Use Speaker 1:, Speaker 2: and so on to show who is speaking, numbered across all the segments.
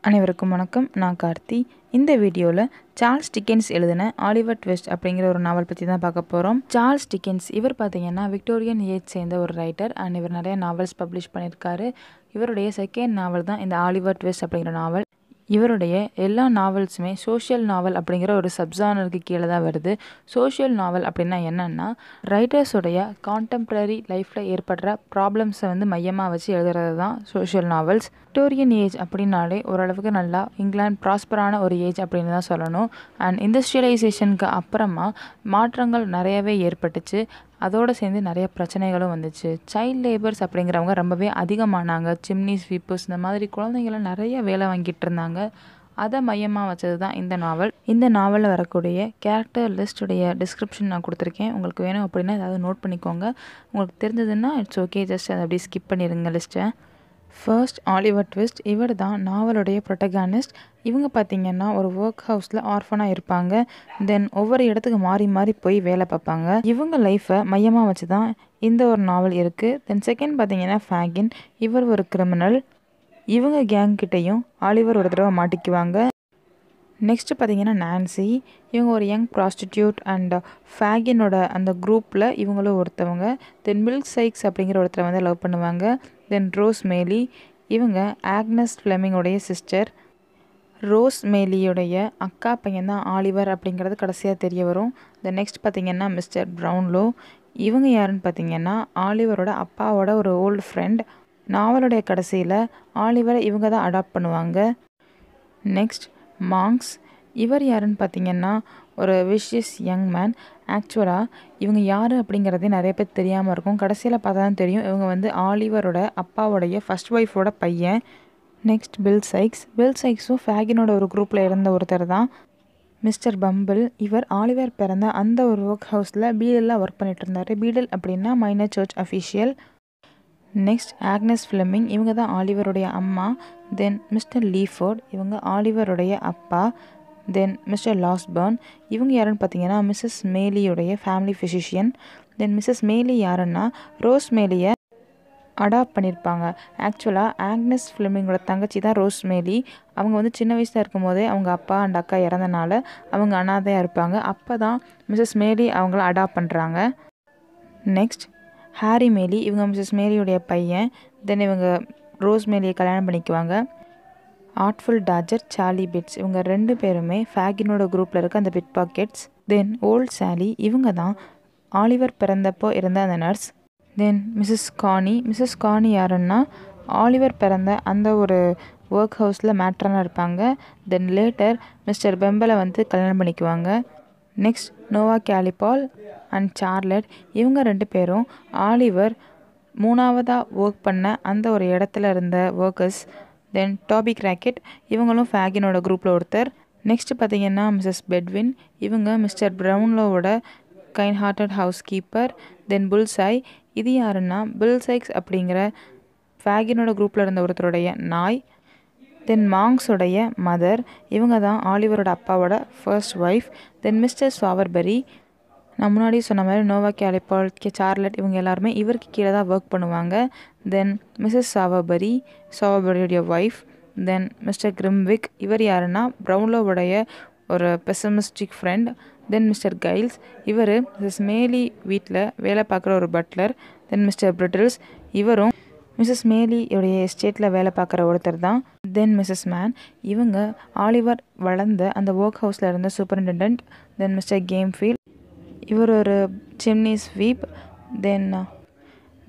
Speaker 1: அனைவருக்கும் வணக்கம். நான் கார்த்தி. இந்த வீடியோவில் சார்ல்ஸ் டிக்கென்ஸ் எழுதின ஆலிவர் ட்விஸ்ட் அப்படிங்கிற ஒரு நாவல் பற்றி தான் பார்க்க போகிறோம். சார்ல்ஸ் டிக்கென்ஸ் இவர் பார்த்தீங்கன்னா விக்டோரியன் ஏஜ் சேர்ந்த ஒரு ரைட்டர் அண்ட் இவர் நிறைய நாவல்ஸ் பப்ளிஷ் பண்ணியிருக்காரு. இவருடைய செகண்ட் நாவல் தான் இந்த ஆலிவர் ட்விஸ்ட் அப்படிங்கிற நாவல். இவருடைய எல்லா நாவல்ஸுமே சோஷியல் நாவல் அப்படிங்கிற ஒரு சப்ஜானருக்கு கீழே தான் வருது. சோஷியல் நாவல் அப்படின்னா என்னென்னா ரைட்டர்ஸுடைய கான்டெம்ப்ரரி லைஃப்பில் ஏற்படுற ப்ராப்ளம்ஸை மையமாக வச்சு எழுதுறது தான் சோஷியல் நாவல்ஸ். விக்டோரியன் ஏஜ் அப்படின்னாலே ஓரளவுக்கு நல்லா இங்கிலாந்து ப்ராஸ்பரான ஒரு ஏஜ் அப்படின்னு தான் சொல்லணும். அண்ட் இண்டஸ்ட்ரியலைசேஷனுக்கு அப்புறமா மாற்றங்கள் நிறையவே ஏற்பட்டுச்சு. அதோடு சேர்ந்து நிறைய பிரச்சனைகளும் வந்துச்சு. சைல்ட் லேபர்ஸ் அப்படிங்கிறவங்க ரொம்பவே அதிகமானாங்க. சிம்னி ஸ்வீப்பர்ஸ் இந்த மாதிரி குழந்தைங்களை நிறைய வேலை வாங்கிட்டு இருந்தாங்க. அதை மையமாக வச்சது தான் இந்த நாவல். இந்த நாவலில் வரக்கூடிய கேரக்டர் லிஸ்ட்டுடைய டிஸ்கிரிப்ஷன் நான் கொடுத்துருக்கேன். உங்களுக்கு வேணும் அப்படின்னா ஏதாவது நோட் பண்ணிக்கோங்க. உங்களுக்கு தெரிஞ்சதுன்னா இட்ஸ் ஓகே, ஜஸ்ட் அதை அப்படியே ஸ்கிப் பண்ணிடுங்க லிஸ்ட்டை. First Oliver twist. இவர் தான் நாவலுடைய ப்ரொட்டகானிஸ்ட். இவங்க பார்த்திங்கன்னா ஒரு ஒர்க் ஹவுஸில் ஆர்ஃபனாக இருப்பாங்க. தென் ஒவ்வொரு இடத்துக்கு மாறி மாறி போய் வேலை பார்ப்பாங்க. இவங்க லைஃப்பை மையமாக வச்சு தான் இந்த ஒரு நாவல் இருக்குது. தென் செகண்ட் பார்த்திங்கன்னா ஃபேகின். இவர் ஒரு கிரிமினல். இவங்க கேங்கிட்டையும் ஆலிவர் ஒரு தடவை மாட்டிக்குவாங்க. நெக்ஸ்ட்டு பார்த்திங்கன்னா நான்சி. இவங்க ஒரு யங் ப்ராஸ்டிடியூட் அண்ட் ஃபேகினோட அந்த குரூப்பில் இவங்களும் ஒருத்தவங்க. தென் மில்க் சைக்ஸ் அப்படிங்கிற ஒருத்தரை லவ் பண்ணுவாங்க. தென் ரோஸ் மேலி. இவங்க ஆக்னஸ் ஃப்ளெமிங்கோடைய சிஸ்டர். ரோஸ் மேலியோடைய அக்கா பையன் தான் ஆலிவர் அப்படிங்கிறது கடைசியாக தெரிய வரும். தென் நெக்ஸ்ட் பார்த்திங்கன்னா மிஸ்டர் ப்ரவுன்லோ. இவங்க யாருன்னு பார்த்திங்கன்னா ஆலிவரோட அப்பாவோட ஒரு ஓல்டு ஃப்ரெண்ட். நாவலுடைய கடைசியில் ஆலிவரை இவங்க தான் அடாப்ட் பண்ணுவாங்க. Next monks. இவர் யாருன்னு பார்த்திங்கன்னா ஒரு விஷியஸ் யங் மேன். ஆக்சுவலாக இவங்க யார் அப்படிங்கிறதே நிறைய பேர் தெரியாமல் இருக்கும். கடைசியில் பார்த்தா தான் தெரியும் இவங்க ஆலிவரோட அப்பாவோடைய ஃபர்ஸ்ட் ஒய்ஃபோட பையன். Next bill Sikes. பில் சைக்ஸும் ஃபேகினோட ஒரு குரூப்பில் இருந்த ஒருத்தர் தான். Mister bumble. இவர் ஆலிவர் பிறந்த அந்த ஒரு ஒர்க் ஹவுஸில் பீடலில் ஒர்க் பண்ணிட்டு இருந்தார். பீடல் அப்படின்னா minor church official. Next Agnes Fleming. இவங்க தான் ஆலிவருடைய அம்மா. Then Mr Leeford. இவங்க ஆலிவருடைய அப்பா. Then Mr Losberne. இவங்க யாருன்னு பார்த்தீங்கன்னா மிஸ்ஸஸ் மேலியோடைய family physician. Then Mrs Maylie யாருன்னா ரோஸ் மேலியை அடாப்ட் பண்ணியிருப்பாங்க. ஆக்சுவலாக ஆக்னஸ் ஃப்ளெமிங்கோட தங்கச்சி தான் ரோஸ் மேலி. அவங்க சின்ன வயசில் இருக்கும் போதே அவங்க அப்பா அண்ட் அக்கா இறந்தனால அவங்க அனாதையாக இருப்பாங்க. அப்போ தான் மிஸ்ஸஸ் மேலி அவங்கள அடாப்ட் பண்ணுறாங்க. Next Harry Maylie. இவங்க மிஸ்ஸஸ் மேலியுடைய பையன். தென் இவங்க ரோஸ் மேலியை கல்யாணம் பண்ணிக்குவாங்க. Artful Dodger, Charley Bates. இவங்க ரெண்டு பேருமே ஃபேகினோட குரூப்பில் இருக்க அந்த pickpockets. Then Old Sally. இவங்க தான் ஆலிவர் பிறந்தப்போ இருந்த அந்த nurse. Then Mrs Corney. Mrs Corney யாருன்னா ஆலிவர் பிறந்த அந்த ஒரு ஒர்க் ஹவுஸில் மேட்ரனாக இருப்பாங்க. தென் லேட்டர் மிஸ்டர் பெம்பலை கல்யாணம் பண்ணிக்குவாங்க. Next Noah Claypole and Charlotte. இவங்க ரெண்டு பேரும் ஆலிவர் மூணாவதாக ஒர்க் பண்ண அந்த ஒரு இடத்துல இருந்த ஒர்க்கர்ஸ். தென் டாபி கிராக்கெட். இவங்களும் ஃபேகினோட குரூப்பில் ஒருத்தர். நெக்ஸ்ட் பார்த்திங்கன்னா மிஸ்ஸஸ் பெட்வின். இவங்க மிஸ்டர் ப்ரவுன்லோவோட kind hearted housekeeper. Then Bullseye. இது யாருன்னா பில் சைக்ஸ் அப்படிங்கிற ஃபேகினோட குரூப்பில் இருந்த ஒருத்தருடைய நாய். தென் மாங்க்ஸோடைய மதர். இவங்க தான் ஆலிவரோட அப்பாவோட ஃபர்ஸ்ட் ஒய்ஃப். தென் மிஸ்டர் சாவர்பரி. நான் முன்னாடி சொன்ன மாதிரி நோவா கேலிபால், சார்லட் இவங்க எல்லாருமே இவருக்கு கீழே தான் ஒர்க் பண்ணுவாங்க. தென் மிஸ்ஸஸ் சாவர்பரியோடைய ஒய்ஃப். தென் மிஸ்டர் கிரிம்விக். இவர் யாருன்னா ப்ரவுன்லோவுடைய ஒரு பெசமிஸ்டிக் ஃப்ரெண்ட். தென் மிஸ்டர் கைல்ஸ். இவர் மிஸ்ஸஸ் மேலி வீட்டில் வேலை பார்க்குற ஒரு பட்லர். தென் மிஸ்டர் பிரிட்டில்ஸ். இவரும் மிஸ்ஸஸ் மேலியோடைய எஸ்டேட்டில் வேலை பார்க்குற ஒருத்தர் தான். தென் மிஸ்ஸஸ் மேன். இவங்க ஆலிவர் வளர்ந்த அந்த ஒர்க் ஹவுஸில் இருந்த சூப்பரிண்டெண்டன்ட். தென் மிஸ்டர் கேம்ஃபீல்ட். இவர் ஒரு சிம்னி ஸ்வீப். தென்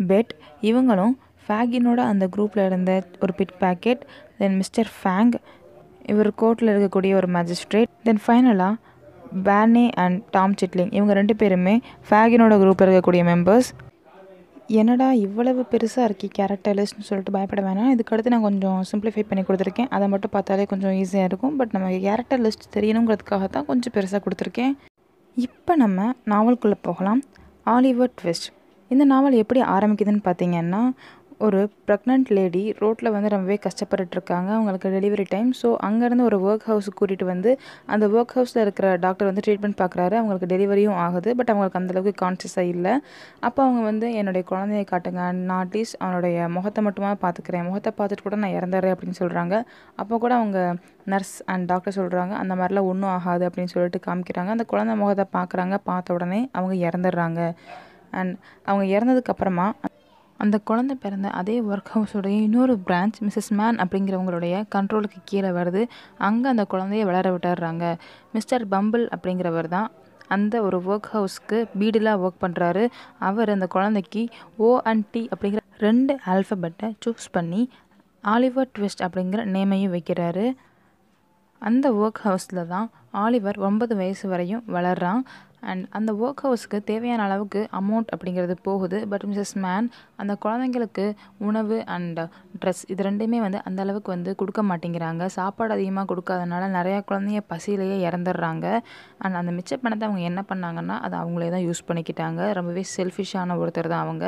Speaker 1: பெட். இவங்களும் ஃபேகினோட அந்த குரூப்பில் இருந்த ஒரு பிட் பேக்கெட். தென் மிஸ்டர் ஃபேங். இவர் கோர்ட்டில் இருக்கக்கூடிய ஒரு மேஜிஸ்ட்ரேட். தென் ஃபைனலாக பேர்னே அண்ட் டாம் சிட்லிங். இவங்க ரெண்டு பேருமே ஃபேகினோட குரூப்பில் இருக்கக்கூடிய மெம்பர்ஸ். என்னடா இவ்வளவு பெருசாக இருக்கி கேரக்டர் லிஸ்ட்னு சொல்லிட்டு பயப்பட வேணாம். இதுக்கடுத்து நான் கொஞ்சம் சிம்பிளிஃபை பண்ணி கொடுத்துருக்கேன். அதை மட்டும் பார்த்தாலே கொஞ்சம் ஈஸியாக இருக்கும். பட் நம்ம கேரக்டர் லிஸ்ட் தெரியணுங்கிறதுக்காக தான் கொஞ்சம் பெருசாக கொடுத்துருக்கேன். இப்போ நம்ம நாவலுக்குள்ளே போகலாம். Oliver twist. இந்த நாவல் எப்படி ஆரம்பிக்குதுன்னு பார்த்தீங்கன்னா ஒரு ப்ரெக்னென்ட் லேடி ரோட்டில் வந்து ரொம்பவே கஷ்டப்பட்டுருக்காங்க. அவங்களுக்கு டெலிவரி டைம். ஸோ அங்கேருந்து ஒரு ஒர்க் ஹவுஸுக்கு கூட்டிகிட்டு வந்து அந்த ஒர்க் ஹவுஸில் இருக்கிற டாக்டர் வந்து ட்ரீட்மெண்ட் பார்க்குறாரு. அவங்களுக்கு டெலிவரியும் ஆகுது. பட் அவங்களுக்கு அந்தளவுக்கு கான்ஷியஸாக இல்லை. அப்போ அவங்க வந்து என்னுடைய குழந்தைய காட்டுங்க, நான் அட்லீஸ்ட் அவனுடைய முகத்தை மட்டுமா பார்த்துக்கிறேன், முகத்தை பார்த்துட்டு கூட நான் இறந்துடுறேன் அப்படின்னு சொல்கிறாங்க. அப்போ கூட அவங்க நர்ஸ் அண்ட் டாக்டர் சொல்கிறாங்க அந்த மாதிரிலாம் ஒன்றும் ஆகாது அப்படின்னு சொல்லிட்டு காமிக்கிறாங்க. அந்த குழந்தை முகத்தை பார்க்குறாங்க. பார்த்த உடனே அவங்க இறந்துடுறாங்க. அண்ட் அவங்க இறந்ததுக்கப்புறமா அந்த குழந்தை பிறந்த அதே ஒர்க் ஹவுஸோடைய இன்னொரு பிரான்ச் மிஸ்ஸஸ் மேன் அப்படிங்கிறவங்களுடைய கண்ட்ரோலுக்கு கீழே வருது. அங்கே அந்த குழந்தைய வளர விட்டுறாங்க. மிஸ்டர் பம்பிள் அப்படிங்கிறவர் தான் அந்த ஒரு ஒர்க் ஹவுஸ்க்கு பீடிலாக ஒர்க் பண்ணுறாரு. அவர் அந்த குழந்தைக்கு ONT அப்படிங்கிற 2 ஆல்ஃபபெட்டை சூஸ் பண்ணி ஆலிவர் ட்விஸ்ட் அப்படிங்கிற நேமையும் வைக்கிறாரு. அந்த ஒர்க் ஹவுஸில் தான் ஆலிவர் 9 வயசு வரையும் வளர்கிறான். அண்ட் அந்த ஒர்க் ஹவுஸுக்கு தேவையான அளவுக்கு அமௌண்ட் அப்படிங்கிறது போகுது. பட் மிஸ்ஸஸ் மேன் அந்த குழந்தைங்களுக்கு உணவு அண்ட் ட்ரெஸ் இது ரெண்டுமே வந்து அந்த அளவுக்கு வந்து கொடுக்க மாட்டேங்கிறாங்க. சாப்பாடு அதிகமாக கொடுக்காதனால நிறையா குழந்தைங்க பசியிலேயே இறந்துடுறாங்க. அண்ட் அந்த மிச்ச பணத்தை அவங்க என்ன பண்ணாங்கன்னா அதை அவங்களே தான் யூஸ் பண்ணிக்கிட்டாங்க. ரொம்பவே செல்ஃபிஷான ஒருத்தர் தான் அவங்க.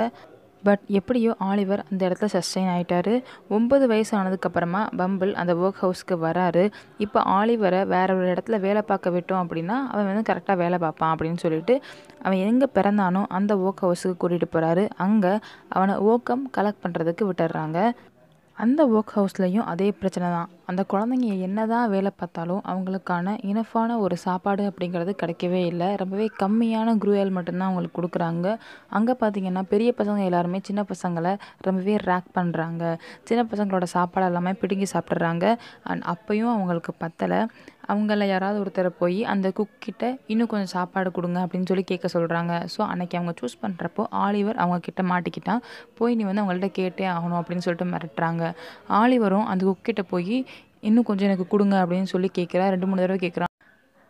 Speaker 1: பட் எப்படியோ ஆலிவர் அந்த இடத்துல சஸ்டெயின் ஆகிட்டார். 9 வயசு ஆனதுக்கப்புறமா பம்பிள் அந்த ஒர்க் ஹவுஸ்க்கு வராரு. இப்போ ஆலிவரை வேற ஒரு இடத்துல வேலை பார்க்க விட்டோம் அப்படின்னா அவன் வந்து கரெக்டாக வேலை பார்ப்பான் அப்படின்னு சொல்லிட்டு அவன் எங்கே பிறந்தானோ அந்த ஒர்க் ஹவுஸுக்கு கூட்டிகிட்டு போகிறாரு. அங்கே அவனை ஓக்கம் கலெக்ட் பண்ணுறதுக்கு விட்டுடுறாங்க. அந்த ஒர்க் ஹவுஸ்லேயும் அதே பிரச்சனை தான். அந்த குழந்தைங்க என்ன தான் வேலை பார்த்தாலும் அவங்களுக்கான இனஃபான ஒரு சாப்பாடு அப்படிங்கிறது கிடைக்கவே இல்லை. ரொம்பவே கம்மியான குரூயல் மட்டும்தான் அவங்களுக்கு கொடுக்குறாங்க. அங்கே பார்த்திங்கன்னா பெரிய பசங்க எல்லாருமே சின்ன பசங்களை ரொம்பவே ரேக் பண்ணுறாங்க. சின்ன பசங்களோட சாப்பாடு எல்லாமே பிடுங்கி சாப்பிட்றாங்க. அண்ட் அப்பையும் அவங்களுக்கு பத்தலை. அவங்கள யாராவது ஒருத்தரை போய் அந்த குக்கிட்ட இன்னும் கொஞ்சம் சாப்பாடு கொடுங்க அப்படின்னு சொல்லி கேட்க சொல்கிறாங்க. ஸோ அன்றைக்கி அவங்க சூஸ் பண்ணுறப்போ ஆலிவர் அவங்கக்கிட்ட மாட்டிக்கிட்டான். போய் நீ வந்து அவங்கள்ட்ட கேட்டே ஆகணும் அப்படின்னு சொல்லிட்டு மிரட்டுறாங்க. ஆலிவரும் அந்த குக்கிட்ட போய் இன்னும் கொஞ்சம் எனக்கு கொடுங்க அப்படின்னு சொல்லி கேட்குறா. 2-3 தடவை கேட்குறான்.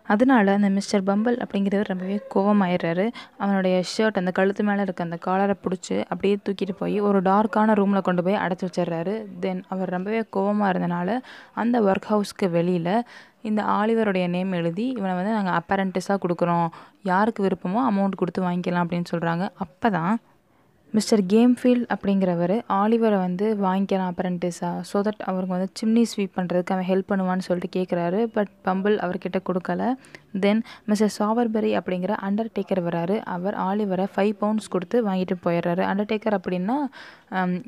Speaker 1: அதனால அந்த மிஸ்டர் பம்பிள் அப்படிங்கிறவர் ரொம்பவே கோவமாயிடுறாரு. அவனுடைய ஷர்ட் அந்த கழுத்து மேலே இருக்க அந்த காலரை பிடிச்சி அப்படியே தூக்கிட்டு போய் ஒரு டார்க்கான ரூமில் கொண்டு போய் அடைச்சி வச்சிடுறாரு. தென் அவர் ரொம்பவே கோவமாக இருந்தனால அந்த ஒர்க் ஹவுஸ்க்கு வெளியில் இந்த ஆலிவருடைய நேம் எழுதி இவனை வந்து நாங்கள் அப்பரண்டிஸாக கொடுக்குறோம், யாருக்கு விருப்பமோ அமௌண்ட் கொடுத்து வாங்கிக்கலாம் அப்படின்னு சொல்கிறாங்க. அப்போ தான் மிஸ்டர் கேம்ஃபீல்ட் அப்படிங்கிறவர் ஆலிவரை வந்து வாங்கிக்கலாம் அப்ரெண்டிஸாக, ஸோ தட் அவருக்கு வந்து சிம்னி ஸ்வீப் பண்ணுறதுக்கு அவன் ஹெல்ப் பண்ணுவான்னு சொல்லிட்டு கேட்குறாரு. பட் பம்பிள் அவர்கிட்ட கொடுக்கல. தென் மிஸ்டர் சாவர்பரி அப்படிங்கிற அண்டர்டேக்கர் வராரு. அவர் ஆலிவரை 5 பவுண்ட்ஸ் கொடுத்து வாங்கிட்டு போயிடுறாரு. அண்டர்டேக்கர் அப்படின்னா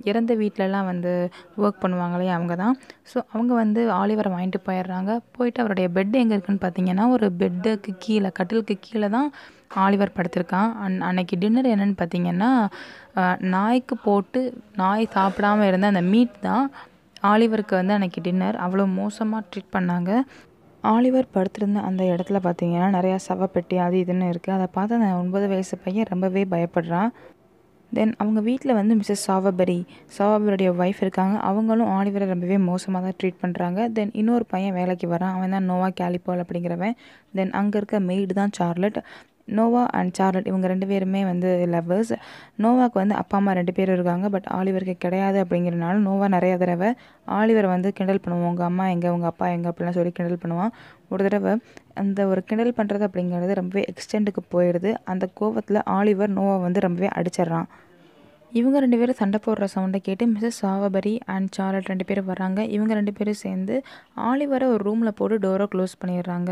Speaker 1: இறந்த வீட்டிலலாம் வந்து ஒர்க் பண்ணுவாங்களே அவங்க தான். ஸோ அவங்க வந்து ஆலிவரை வாங்கிட்டு போயிடுறாங்க. போயிட்டு அவருடைய பெட் எங்கே இருக்குன்னு பார்த்தீங்கன்னா ஒரு பெட்டுக்கு கீழே, கட்டிலுக்கு கீழே தான் ஆலிவர் படுத்திருக்கான். அன்னைக்கு டின்னர் என்னென்னு பார்த்தீங்கன்னா நாய்க்கு போட்டு நாய் சாப்பிடாமல் இருந்த அந்த மீட் தான் ஆலிவருக்கு வந்து அன்றைக்கி டின்னர். அவ்வளோ மோசமாக ட்ரீட் பண்ணாங்க. ஆலிவர் படுத்திருந்த அந்த இடத்துல பார்த்தீங்கன்னா நிறையா சவப்பெட்டி அது இதுன்னு இருக்குது. அதை பார்த்து அந்த 9 வயசு பையன் ரொம்பவே பயப்படுறான். தென் அவங்க வீட்டில் வந்து மிஸ்ஸஸ் சாவபரியுடைய ஒய்ஃப் இருக்காங்க. அவங்களும் ஆலிவரை ரொம்பவே மோசமாக தான் ட்ரீட் பண்ணுறாங்க. தென் இன்னொரு பையன் வேலைக்கு வரான். அவன் தான் நோவா கேலிபால் அப்படிங்கிறவன். தென் அங்கே இருக்க மெய்டு தான் சார்லட். நோவா அண்ட் சார்லட் இவங்க 2 பேருமே வந்து லவ்வர்ஸ். நோவாவுக்கு வந்து அப்பா அம்மா 2 பேரும் இருக்காங்க. பட் ஆலிவருக்கு கிடையாது. அப்படிங்கிறனால நோவா நிறைய தடவை ஆலிவரை வந்து கிண்டல் பண்ணுவான். உங்கள் அம்மா எங்கே, உங்கள் அப்பா எங்கே அப்படிலாம் சொல்லி கிண்டல் பண்ணுவான். ஒரு தடவை அந்த ஒரு கிண்டல் பண்ணுறது அப்படிங்கிறது ரொம்பவே எக்ஸ்டெண்டுக்கு போயிடுது. அந்த கோவத்தில் ஆலிவர் நோவா வந்து ரொம்பவே அடிச்சிட்றான். இவங்க 2 பேரும் சண்டை போடுற சவுண்டை கேட்டு மிஸ்ஸஸ் சாவபரி அண்ட் சார்லட் 2 பேரும் வராங்க. இவங்க 2 பேரும் சேர்ந்து ஆலிவரை ஒரு ரூமில் போட்டு டோரை க்ளோஸ் பண்ணிடுறாங்க.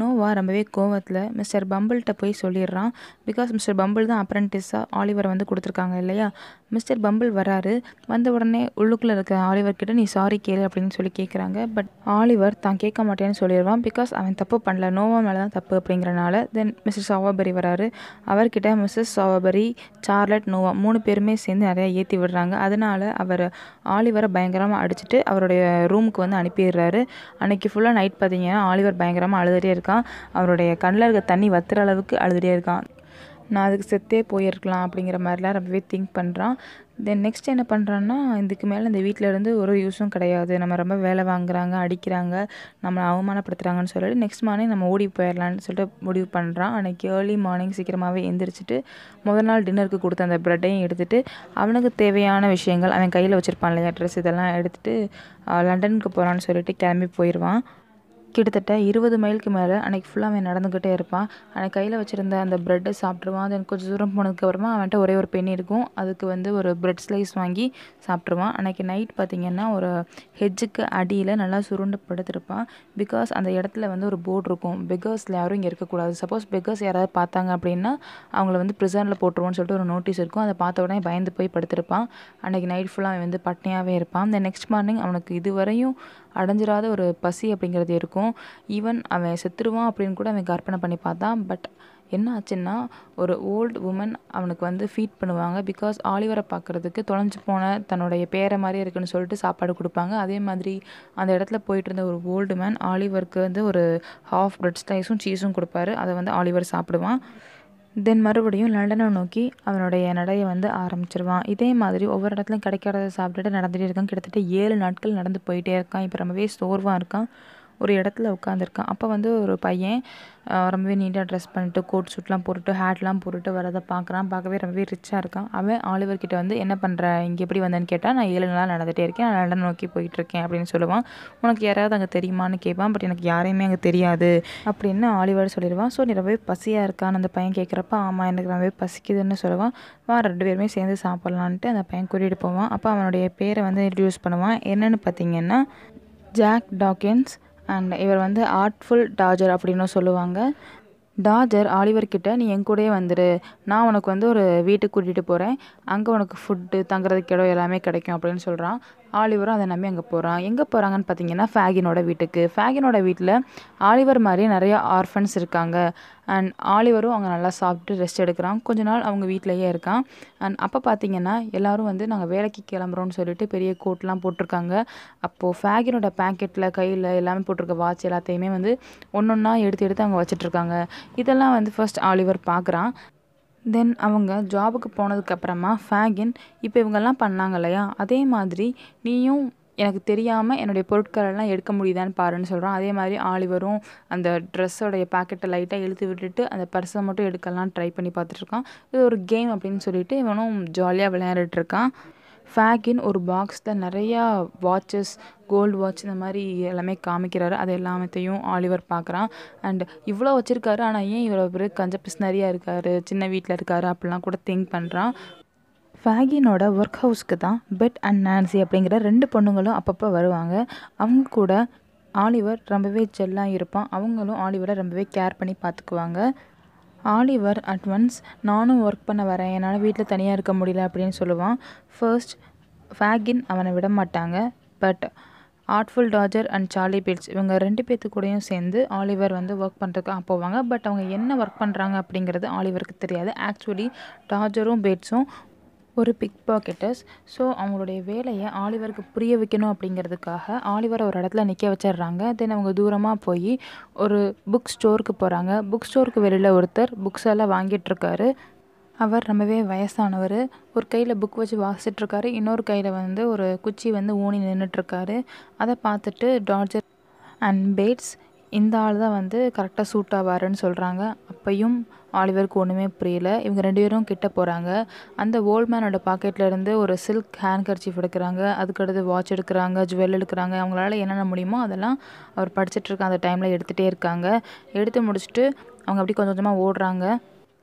Speaker 1: நோவா ரொம்பவே கோவத்தில் மிஸ்டர் பம்பிள்கிட்ட போய் சொல்லிடுறான். பிகாஸ் மிஸ்டர் பம்பிள் தான் அப்ரெண்டிஸாக ஆலிவரை வந்து கொடுத்துருக்காங்க இல்லையா. மிஸ்டர் பம்பிள் வராரு. வந்த உடனே உள்ளுக்குள்ளே இருக்க ஆலிவர் கிட்ட நீ சாரி கேளு அப்படின்னு சொல்லி கேட்குறாங்க. பட் ஆலிவர் தான் கேட்க மாட்டேன்னு சொல்லிடுவான். பிகாஸ் அவன் தப்பு பண்ணல, நோவா மேலே தான் தப்பு அப்படிங்கிறனால. தென் மிஸ்டர் சாவபரி வராரு. அவர்கிட்ட மிஸ்ஸஸ் சாவபரி, சார்லட், நோவா 3 பேருமே சேர்ந்து நிறையா ஏற்றி விடுறாங்க. அதனால் அவர் ஆலிவரை பயங்கரமாக அடிச்சுட்டு அவருடைய ரூமுக்கு வந்து அனுப்பிடுறாரு. அன்றைக்கி ஃபுல்லாக நைட் பார்த்தீங்கன்னா ஆலிவர் பயங்கரமாக அழுதுகிட்டே இருக்கான். அவருடைய கண்ணில் இருக்க தண்ணி வத்துற அளவுக்கு அழுதுகிட்டே இருக்கான். நான் அதுக்கு செத்தே போயிருக்கலாம் அப்படிங்கிற மாதிரிலாம் ரொம்பவே திங்க் பண்ணுறான். தென் நெக்ஸ்ட் என்ன பண்ணுறான்னா, இதுக்கு மேலே இந்த வீட்டில் இருந்து ஒரு யூஸும் கிடையாது, நம்ம ரொம்ப வேலை வாங்குறாங்க, அடிக்கிறாங்க, நம்மளை அவமானப்படுத்துகிறாங்கன்னு சொல்லிட்டு நெக்ஸ்ட் மார்னிங் நம்ம ஓடி போயிடலான்னு சொல்லிட்டு முடிவு பண்ணுறான். அன்றைக்கி ஏர்லி மார்னிங் சீக்கிரமாகவே எந்திரிச்சிட்டு முதல் நாள் டின்னருக்கு கொடுத்த அந்த ப்ரெட்டையும் எடுத்துகிட்டு அவனுக்கு தேவையான விஷயங்கள் அவன் கையில் வச்சுருப்பான் இல்லையா, ட்ரெஸ் இதெல்லாம் எடுத்துகிட்டு லண்டனுக்கு போகிறான்னு சொல்லிட்டு கிளம்பி போயிடுவான். கிட்டத்தட்ட 20 மைலுக்கு மேலே அன்றைக்கி ஃபுல்லாக அவன் நடந்துக்கிட்டே இருப்பான். அன்றைக்கி கையில் வச்சுருந்த அந்த ப்ரெட்டை சாப்பிட்ருவான். தென் கொஞ்சம் தூரம் போனதுக்கப்புறமா அவன்கிட்ட ஒரே ஒரு பென்னி இருக்கும். அதுக்கு வந்து ஒரு ப்ரெட் ஸ்லைஸ் வாங்கி சாப்பிட்ருவான். அன்றைக்கி நைட் பார்த்திங்கன்னா ஒரு ஹெட்ஜுக்கு அடியில் நல்லா சுருண்டு படுத்திருப்பான். பிகாஸ் அந்த இடத்துல வந்து ஒரு போர்டு இருக்கும், பெக்கர்ஸில் யாரும் இங்கே இருக்கக்கூடாது. சப்போஸ் பெக்கர்ஸ் யாராவது பார்த்தாங்க அப்படின்னா அவங்கள வந்து ப்ரிசனில் போட்டுருவோன்னு சொல்லிட்டு ஒரு நோட்டீஸ் இருக்கும். அதை பார்த்த உடனே பயந்து போய் படுத்திருப்பான். அன்றைக்கி நைட் ஃபுல்லாக அவன் வந்து பட்னியாகவே இருப்பான். இந்த நெக்ஸ்ட் மார்னிங் அவனுக்கு இதுவரையும் அடைஞ்சிராத ஒரு பசி அப்படிங்கிறது இருக்கும். ஈவன் அவன் செத்துருவான் அப்படின்னு கூட அவன் கற்பனை பண்ணி பார்த்தான். பட் என்ன ஆச்சுன்னா ஒரு ஓல்டு உமன் அவனுக்கு வந்து ஃபீட் பண்ணுவாங்க. பிகாஸ் ஆலிவரை பார்க்குறதுக்கு தொலைஞ்சு போன தன்னுடைய பேரை மாதிரி இருக்குன்னு சொல்லிட்டு சாப்பாடு கொடுப்பாங்க. அதே மாதிரி அந்த இடத்துல போயிட்டு இருந்த ஒரு ஓல்டு மேன் ஆலிவருக்கு வந்து ஒரு ஹாஃப் பிரெட் ஸ்லைஸும் சீஸும் கொடுப்பாரு. அதை வந்து ஆலிவர் சாப்பிடுவான். தென் மறுபடியும் லண்டனை நோக்கி அவனுடைய நடையை வந்து ஆரம்பிச்சிருவான். இதே மாதிரி ஒவ்வொரு இடத்துலையும் கிடைக்காததை சாப்பிட்டுட்டு நடந்துகிட்டே இருக்கான். கிட்டத்தட்ட 7 நாட்கள் நடந்து போயிட்டே இருக்கான். இப்போ ரொம்பவே சோர்வாக இருக்கான். ஒரு இடத்துல உட்காந்துருக்கான். அப்போ வந்து ஒரு பையன் ரொம்பவே நீட்டாக ட்ரெஸ் பண்ணிட்டு கோட் சூட்லாம் போட்டுட்டு ஹேட்லாம் போட்டுட்டு வரதை பார்க்குறான். பார்க்கவே ரொம்பவே ரிச்சாக இருக்கான். அவன் ஆலிவர்கிட்ட வந்து என்ன பண்ணுற, இங்கே எப்படி வந்தேன்னு கேட்டால், நான் 7 நாளாக நடந்துகிட்டே இருக்கேன், நான் லண்டன் நோக்கி போயிட்டுருக்கேன் அப்படின்னு சொல்லுவான். உனக்கு யாராவது அங்கே தெரியுமான்னு கேட்பான். பட் எனக்கு யாரையுமே அங்கே தெரியாது அப்படின்னு ஆலிவர் சொல்லிடுவான். ஸோ நீ ரொம்பவே பசியாக இருக்கான்னு அந்த பையன் கேட்குறப்ப, ஆமாம் எனக்கு ரொம்பவே பசிக்குதுன்னு சொல்லுவான். 2 பேருமே சேர்ந்து சாப்பிட்லான்ட்டு அந்த பையன் கூட்டிகிட்டு போவான். அப்போ அவனுடைய பேரை வந்து இன்ட்ரடியூஸ் பண்ணுவான். என்னென்னு பார்த்தீங்கன்னா ஜாக் டாக்கின்ஸ். அண்ட் இவர் வந்து ஆர்ட்ஃபுல் டாஜர் அப்படின்னு சொல்லுவாங்க. டாஜர் ஆலிவர்கிட்ட, நீ என் கூடயே வந்துடு, நான் உனக்கு வந்து ஒரு வீட்டுக்கு கூட்டிகிட்டு போகிறேன், அங்கே உனக்கு ஃபுட்டு தங்குறதுக்கு இடம் எல்லாமே கிடைக்கும் அப்படின்னு சொல்கிறான். ஆலிவரும் அதை நம்பி அங்கே போகிறான். எங்கே போகிறாங்கன்னு பார்த்தீங்கன்னா ஃபேகினோட வீட்டுக்கு. ஃபேகினோட வீட்டில் ஆலிவர் மாதிரியே நிறைய ஆர்ஃபன்ஸ் இருக்காங்க. அண்ட் ஆலிவரும் அவங்க நல்லா சாப்பிட்டு ரெஸ்ட் எடுக்கிறான். கொஞ்ச நாள் அவங்க வீட்டிலையே இருக்கான். அண்ட் அப்போ பார்த்தீங்கன்னா எல்லோரும் வந்து நாங்கள் வேலைக்கு கிளம்புறோன்னு சொல்லிட்டு பெரிய கோட்லாம் போட்டிருக்காங்க. அப்போது ஃபேகினோட பேக்கெட்டில் கையில் எல்லாமே போட்டிருக்க வாட்ச் எல்லாத்தையுமே வந்து ஒன்றா எடுத்து அவங்க வச்சிட்ருக்காங்க. இதெல்லாம் வந்து ஃபர்ஸ்ட் ஆலிவர் பார்க்குறான். தென் அவங்க ஜாபுக்கு போனதுக்கப்புறமா ஃபேகின், இப்போ இவங்கெல்லாம் பண்ணாங்க இல்லையா, அதே மாதிரி நீயும் எனக்கு தெரியாமல் என்னுடைய பொருட்களெல்லாம் எடுக்க முடியுதான்னு பாருன்னு சொல்கிறான். அதே மாதிரி ஆலிவரும் அந்த ட்ரெஸ்ஸோடைய பேக்கெட்டை லைட்டாக இழுத்து விட்டுட்டு அந்த பர்ஸை மட்டும் எடுக்கலாம் ட்ரை பண்ணி பார்த்துட்ருக்கான். இது ஒரு கேம் அப்படின்னு சொல்லிட்டு இவனும் ஜாலியாக விளையாடிட்டுருக்கான். ஃபேகின் ஒரு பாக்ஸில் நிறையா வாட்சஸ், கோல்டு வாட்ச் இந்த மாதிரி எல்லாமே காமிக்கிறாரு. அது எல்லாத்தையும் ஆலிவர் பார்க்குறான். அண்ட் இவ்வளோ வச்சுருக்காரு, ஆனால் ஏன் இவ்வளோ பேர் கஞ்ச பிஸ்னரியாக இருக்கார், சின்ன வீட்டில் இருக்கார் அப்படிலாம் கூட திங்க் பண்ணுறான். ஃபேகினோட ஒர்க் ஹவுஸ்க்கு தான் பெட் அண்ட் நான்சி அப்படிங்கிற 2 பொண்ணுங்களும் அப்பப்போ வருவாங்க. அவங்க கூட ஆலிவர் ரொம்பவே ஜெல்லாக இருப்பான். அவங்களும் ஆலிவரை ரொம்பவே கேர் பண்ணி பார்த்துக்குவாங்க. ஆலிவர் அட்வான்ஸ், நானும் ஒர்க் பண்ண வரேன், என்னால் வீட்டில் தனியாக இருக்க முடியல அப்படின்னு சொல்லுவான். ஃபர்ஸ்ட் ஃபேகின் அவனை விட மாட்டாங்க. But Artful Dodger and Charley Bates இவங்க 2 பேர்த்து கூடயும் சேர்ந்து ஆலிவர் வந்து ஒர்க் பண்ணுறதுக்காக போவாங்க. பட் அவங்க என்ன ஒர்க் பண்ணுறாங்க அப்படிங்கிறது ஆலிவருக்கு தெரியாது. ஆக்சுவலி டாஜரும் பேட்ஸும் ஒரு பிக் பாக்கெட்டர்ஸ். ஸோ அவங்களுடைய வேலையை ஆலிவருக்கு புரிய வைக்கணும் அப்படிங்கிறதுக்காக ஆலிவரை ஒரு இடத்துல நிற்க வச்சிடுறாங்க. தென் அவங்க தூரமாக போய் ஒரு புக் ஸ்டோருக்கு போகிறாங்க. புக் ஸ்டோருக்கு வெளியில் ஒருத்தர் புக்ஸ் எல்லாம் வாங்கிட்டுருக்காரு. அவர் ரொம்பவே வயசானவர். ஒரு கையில் புக் வச்சு வாசிச்சிட்ருக்காரு, இன்னொரு கையில் வந்து ஒரு குச்சி வந்து ஊனி நின்றுட்டுருக்காரு. அதை பார்த்துட்டு டாஜர் அண்ட் பேட்ஸ், இந்த ஆள் தான் வந்து கரெக்டாக சூட் ஆவாருன்னு சொல்கிறாங்க. அப்பையும் ஆலிவருக்கு ஒன்றுமே புரியல. இவங்க 2 பேரும் கிட்ட போகிறாங்க. அந்த ஓல்ட்மேனோட பாக்கெட்லேருந்து ஒரு சில்க் ஹேண்ட் கர்ச்சீஃப் எடுக்கிறாங்க. அதுக்கடுத்து வாட்ச் எடுக்கிறாங்க, ஜுவல் எடுக்கிறாங்க. அவங்களால என்னென்ன முடியுமோ அதெல்லாம் அவர் படிச்சுட்ருக்க அந்த டைமில் எடுத்துகிட்டே இருக்காங்க. எடுத்து முடிச்சுட்டு அவங்க அப்படி கொஞ்சம் கொஞ்சமாக ஓடுறாங்க.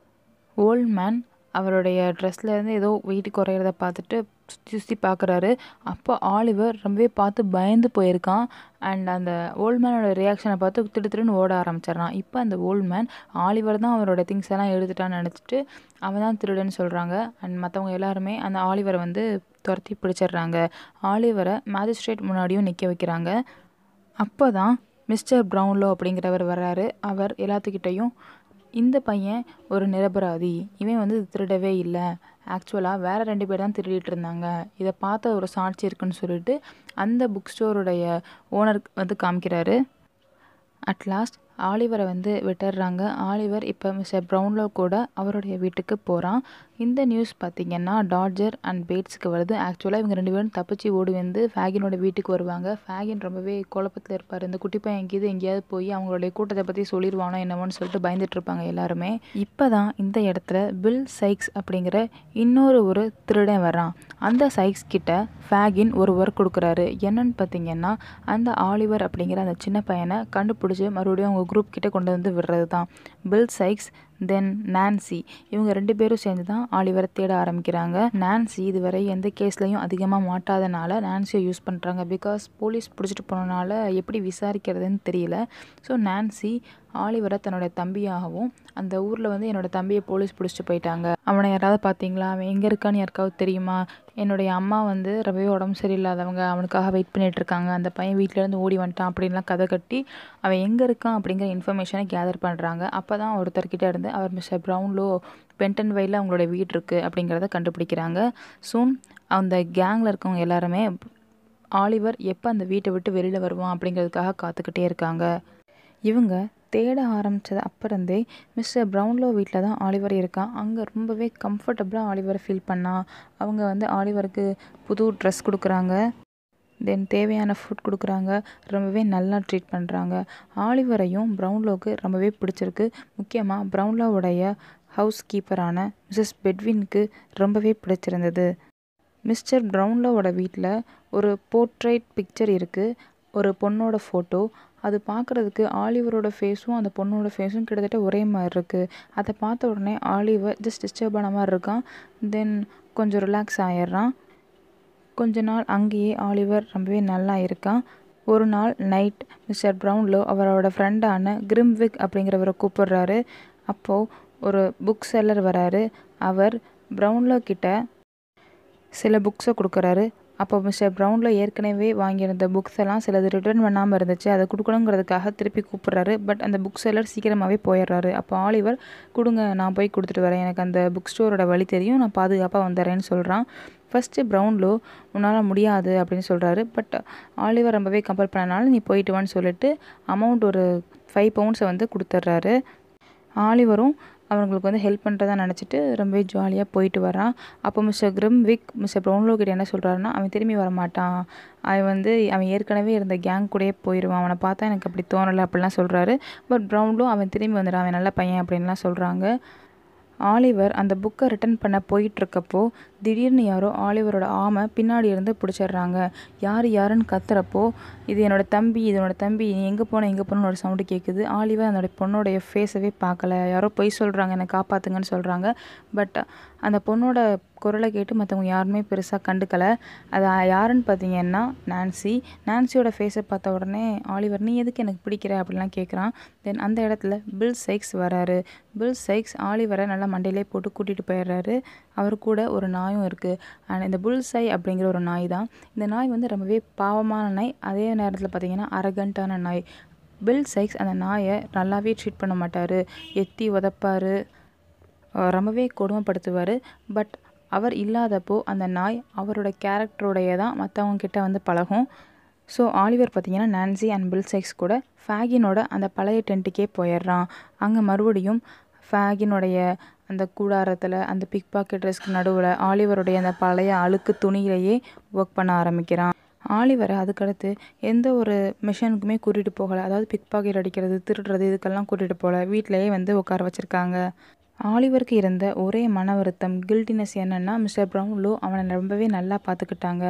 Speaker 1: ஓல்ட்மேன் அவருடைய ட்ரெஸ்லேருந்து ஏதோ வெயிட் குறையிறத பார்த்துட்டு சுற்றி பார்க்குறாரு. அப்போ ஆலிவர் ரொம்பவே பார்த்து பயந்து போயிருக்கான். அண்ட் அந்த ஓல்ட்மேனோட ரியாக்ஷனை பார்த்து திடுன்னு ஓட ஆரம்பிச்சிடறான். இப்போ அந்த ஓல்ட்மேன் ஆலிவர் தான் அவரோட திங்ஸ் எல்லாம் எடுத்துட்டான்னு நினச்சிட்டு அவன் தான் திருடுன்னு சொல்கிறாங்க. அண்ட் மற்றவங்க எல்லாருமே அந்த ஆலிவரை வந்து துரத்தி பிடிச்சிடுறாங்க. ஆலிவரை மேஜிஸ்ட்ரேட் முன்னாடியும் நிற்க வைக்கிறாங்க. அப்போ தான் மிஸ்டர் ப்ரவுன்லோ அப்படிங்கிறவர் வர்றாரு. அவர் எல்லாத்துக்கிட்டையும், இந்த பையன் ஒரு நிரபராதி, இவன் வந்து திருடவே இல்லை, ஆக்சுவலாக வேறு 2 பேர் தான் திருடிட்டு இருந்தாங்க, இதை பார்த்த ஒரு சாட்சி இருக்குன்னு சொல்லிட்டு அந்த புக் ஸ்டோருடைய ஓனர் வந்து காமிக்கிறாரு. அட் லாஸ்ட் ஆலிவரை வந்து விட்டுடுறாங்க. ஆலிவர் இப்போ மிஸ்டர் ப்ரௌன்லோ கூட அவருடைய வீட்டுக்கு போகிறான். இந்த நியூஸ் பார்த்திங்கன்னா டாட்ஜர் அண்ட் பேட்ஸுக்கு வருது. ஆக்சுவலாக இவங்க 2 பேரும் தப்பிச்சு ஓடி வந்து ஃபேகினோட வீட்டுக்கு வருவாங்க. ஃபேகின் ரொம்பவே குழப்பத்தில் இருப்பார். இந்த குட்டி பையன் எங்கேயாவது போய் அவங்களுடைய கூட்டத்தை பற்றி சொல்லிடுவானோ என்னமோன்னு சொல்லிட்டு பயந்துட்டு இருப்பாங்க எல்லாருமே. இப்போ தான் இந்த இடத்துல பில் சைக்ஸ் அப்படிங்கிற ஒரு திருடன் வர்றான். அந்த சைக்ஸ் கிட்ட ஃபேகின் ஒரு ஒர்க் கொடுக்குறாரு. என்னன்னு பார்த்தீங்கன்னா அந்த ஆலிவர் அப்படிங்கிற அந்த சின்ன பையனை கண்டுபிடிச்சி மறுபடியும் அவங்க குரூப் கிட்ட கொண்டு வந்து விடுறது தான். பில் சைக்ஸ் தென் நான்சி இவங்க 2 பேரும் சேர்ந்து தான் ஆலிவரை தேட ஆரம்பிக்கிறாங்க. நான்சி இதுவரை எந்த கேஸ்லையும் அதிகமாக மாட்டாதனால நான்சியை யூஸ் பண்ணுறாங்க. பிகாஸ் போலீஸ் பிடிச்சிட்டு போனனால எப்படி விசாரிக்கிறதுன்னு தெரியல. ஸோ நான்சி ஆலிவரை தன்னுடைய தம்பியாகவும், அந்த ஊரில் வந்து என்னோட தம்பியை போலீஸ் பிடிச்சிட்டு போயிட்டாங்க, அவனை யாராவது பார்த்தீங்களா, அவன் எங்கே இருக்கான்னு யாருக்காவது தெரியுமா, என்னுடைய அம்மா வந்து ரொம்பவே உடம்பு சரியில்லாதவங்க, அவனுக்காக வெயிட் பண்ணிட்டு இருக்காங்க, அந்த பையன் வீட்டிலேருந்து ஓடி வந்துட்டான் அப்படின்லாம் கதை கட்டி அவன் எங்கே இருக்கான் அப்படிங்கிற இன்ஃபர்மேஷனை கேதர் பண்ணுறாங்க. அப்போ தான் ஒருத்தர்கிட்ட இருந்து அவர் மிஸ்டர் ப்ரௌன்லோ பென்டன்வையில் அவங்களோட வீடு இருக்குது அப்படிங்கிறத கண்டுபிடிக்கிறாங்க. சூன் அந்த கேங்கில் இருக்கவங்க எல்லாருமே ஆலிவர் எப்போ அந்த வீட்டை விட்டு வெளியில் வருவான் அப்படிங்கிறதுக்காக காத்துக்கிட்டே இருக்காங்க. இவங்க தேட ஆரம்பித்தது அப்போருந்தே மிஸ்டர் ப்ரௌன்லோ வீட்டில் தான் ஆலிவர் இருக்கான். அங்கே ரொம்பவே கம்ஃபர்டபுளாக ஆலிவரை ஃபீல் பண்ணான். அவங்க வந்து ஆலிவருக்கு புது ட்ரெஸ் கொடுக்குறாங்க, தென் தேவையான ஃபுட் கொடுக்குறாங்க, ரொம்பவே நல்லா ட்ரீட் பண்ணுறாங்க. ஆலிவரையும் ப்ரௌன்லோவுக்கு ரொம்பவே பிடிச்சிருக்கு. முக்கியமாக ப்ரௌன்லோவுடைய ஹவுஸ் கீப்பரான மிஸ்ஸஸ் பெட்வினுக்கு ரொம்பவே பிடிச்சிருந்தது. மிஸ்டர் ப்ரௌன்லோவோட வீட்டில் ஒரு போர்ட்ரைட் பிக்சர் இருக்குது, ஒரு பொண்ணோட ஃபோட்டோ. அது பார்க்குறதுக்கு ஆலிவரோட ஃபேஸும் அந்த பொண்ணோட ஃபேஸும் கிட்டத்தட்ட ஒரே மாதிரி இருக்குது. அதை பார்த்த உடனே ஆலிவர் ஜஸ்ட் டிஸ்டர்ப் ஆன மாதிரி இருக்கான். தென் கொஞ்சம் ரிலாக்ஸ் ஆகிடுறான். கொஞ்ச நாள் அங்கேயே ஆலிவர் ரொம்பவே நல்லா இருக்கான். ஒரு நாள் நைட் மிஸ்டர் ப்ரௌன்லோ அவரோட ஃப்ரெண்டான கிரிம்விக் அப்படிங்கிறவரை கூப்பிடுறாரு. அப்போது ஒரு புக் செல்லர் வராரு. அவர் ப்ரௌன்லோ கிட்ட சில புக்ஸை கொடுக்குறாரு. அப்போ மிஸ்டர் ப்ரௌன்லோ ஏற்கனவே வாங்கியிருந்த புக்ஸ் எல்லாம் சிலது ரிட்டர்ன் பண்ணாமல் இருந்துச்சு, அதை கொடுக்கணுங்கிறதுக்காக திருப்பி கூப்பிட்றாரு. பட் அந்த புக் செல்லர் சீக்கிரமாகவே போயிடுறாரு. அப்போ ஆலிவர் கொடுங்க, நான் போய் கொடுத்துட்டு வரேன், எனக்கு அந்த புக் ஸ்டோரோட வழி தெரியும், நான் பாதுகாப்பாக வந்துடுறேன்னு சொல்கிறான். ஃபஸ்ட்டு ப்ரௌன்லோ உன்னால் முடியாது அப்படின்னு சொல்கிறாரு. பட் ஆலிவர் ரொம்பவே கம்பல் பண்ணனால நீ போயிட்டு வான்னு சொல்லிட்டு அமௌண்ட் ஒரு 5 பவுண்ட்ஸை வந்து கொடுத்துட்றாரு. ஆலிவரும் அவங்களுக்கு வந்து ஹெல்ப் பண்ணுறதா நினச்சிட்டு ரொம்பவே ஜாலியாக போயிட்டு வரான். அப்போ மிஸ்டர் கிரிம்விக் மிஸ்டர் ப்ரௌன்லோ கிட்ட என்ன சொல்கிறாருன்னா, அவன் திரும்பி வரமாட்டான், அவன் ஏற்கனவே இருந்த கேங் கூடயே போயிடுவான், அவனை பார்த்தா எனக்கு அப்படி தோணலை அப்படிலாம் சொல்கிறாரு. பட் ப்ரௌன்லோ அவன் திரும்பி வந்துடான், அவன் நல்ல பையன் அப்படின்லாம் சொல்கிறாங்க. ஆலிவர் அந்த புக்கை ரிட்டர்ன் பண்ண போயிட்டுருக்கப்போ திடீர்னு யாரோ ஆலிவரோட ஆமை பின்னாடி இருந்து பிடிச்சிடுறாங்க. யாருன்னு கத்துறப்போ இது என்னோடய தம்பி, நீ எங்கே போனோன்னு ஒரு சவுண்டு கேட்குது. ஆலிவர் அதோட பொண்ணோடைய ஃபேஸவே பார்க்கல, யாரோ பொய் சொல்கிறாங்க, என்னை காப்பாற்றுங்கன்னு சொல்கிறாங்க. பட் அந்த பொண்ணோட குரலை கேட்டு மற்றவங்க யாருமே பெருசாக கண்டுக்கலை. அது யாருன்னு பார்த்தீங்கன்னா நான்சியோட ஃபேஸை பார்த்த உடனே ஆலிவர் நீ எதுக்கு எனக்கு பிடிக்கிற அப்படிலாம் கேட்குறான். தென் அந்த இடத்துல பில் சைக்ஸ் வராரு. பில் சைக்ஸ் ஆலிவரை நல்லா மண்டையிலே போட்டு கூட்டிகிட்டு போயிடுறாரு. அவர் கூட ஒரு நாயும் இருக்குது. அண்ட் இந்த புல்சை அப்படிங்கிற ஒரு நாய் தான். இந்த நாய் வந்து ரொம்பவே பாவமான நாய், அதே நேரத்தில் பார்த்திங்கன்னா அரகண்ட்டான நாய். பில் சைக்ஸ் அந்த நாயை நல்லாவே ட்ரீட் பண்ண மாட்டார், எத்தி உதப்பார், ரொம்பவே கொடுமைப்படுத்துவார். பட் அவர் இல்லாதப்போ அந்த நாய் அவரோட கேரக்டரோடைய தான் மற்றவங்க கிட்ட வந்து பழகும். ஸோ ஆலிவர் பார்த்திங்கன்னா நான்சி அண்ட் பில் சைக்ஸ் கூட ஃபேகினோட அந்த பழைய டென்ட்டுக்கே போயிடுறான். அங்கே மறுபடியும் ஃபேகினுடைய அந்த கூடாரத்தில் அந்த பிக் பாக்கெட் ட்ரெஸ்க்கு நடுவில் ஆலிவருடைய அந்த பழைய அழுக்கு துணியிலேயே ஒர்க் பண்ண ஆரம்பிக்கிறான். ஆலிவரை அதுக்கடுத்து எந்த ஒரு மிஷனுக்குமே கூட்டிகிட்டு போகலை, அதாவது பிக் பாக்கெட் அடிக்கிறது, திருடுறது இதுக்கெல்லாம் கூட்டிகிட்டு போகல, வீட்டிலையே வந்து உட்கார வச்சுருக்காங்க. ஆலிவருக்கு இருந்த ஒரே மன வருத்தம், கில்ட்டினஸ் என்னென்னா மிஸ்டர் ப்ரௌன்லோ அவனை ரொம்பவே நல்லா பார்த்துக்கிட்டாங்க.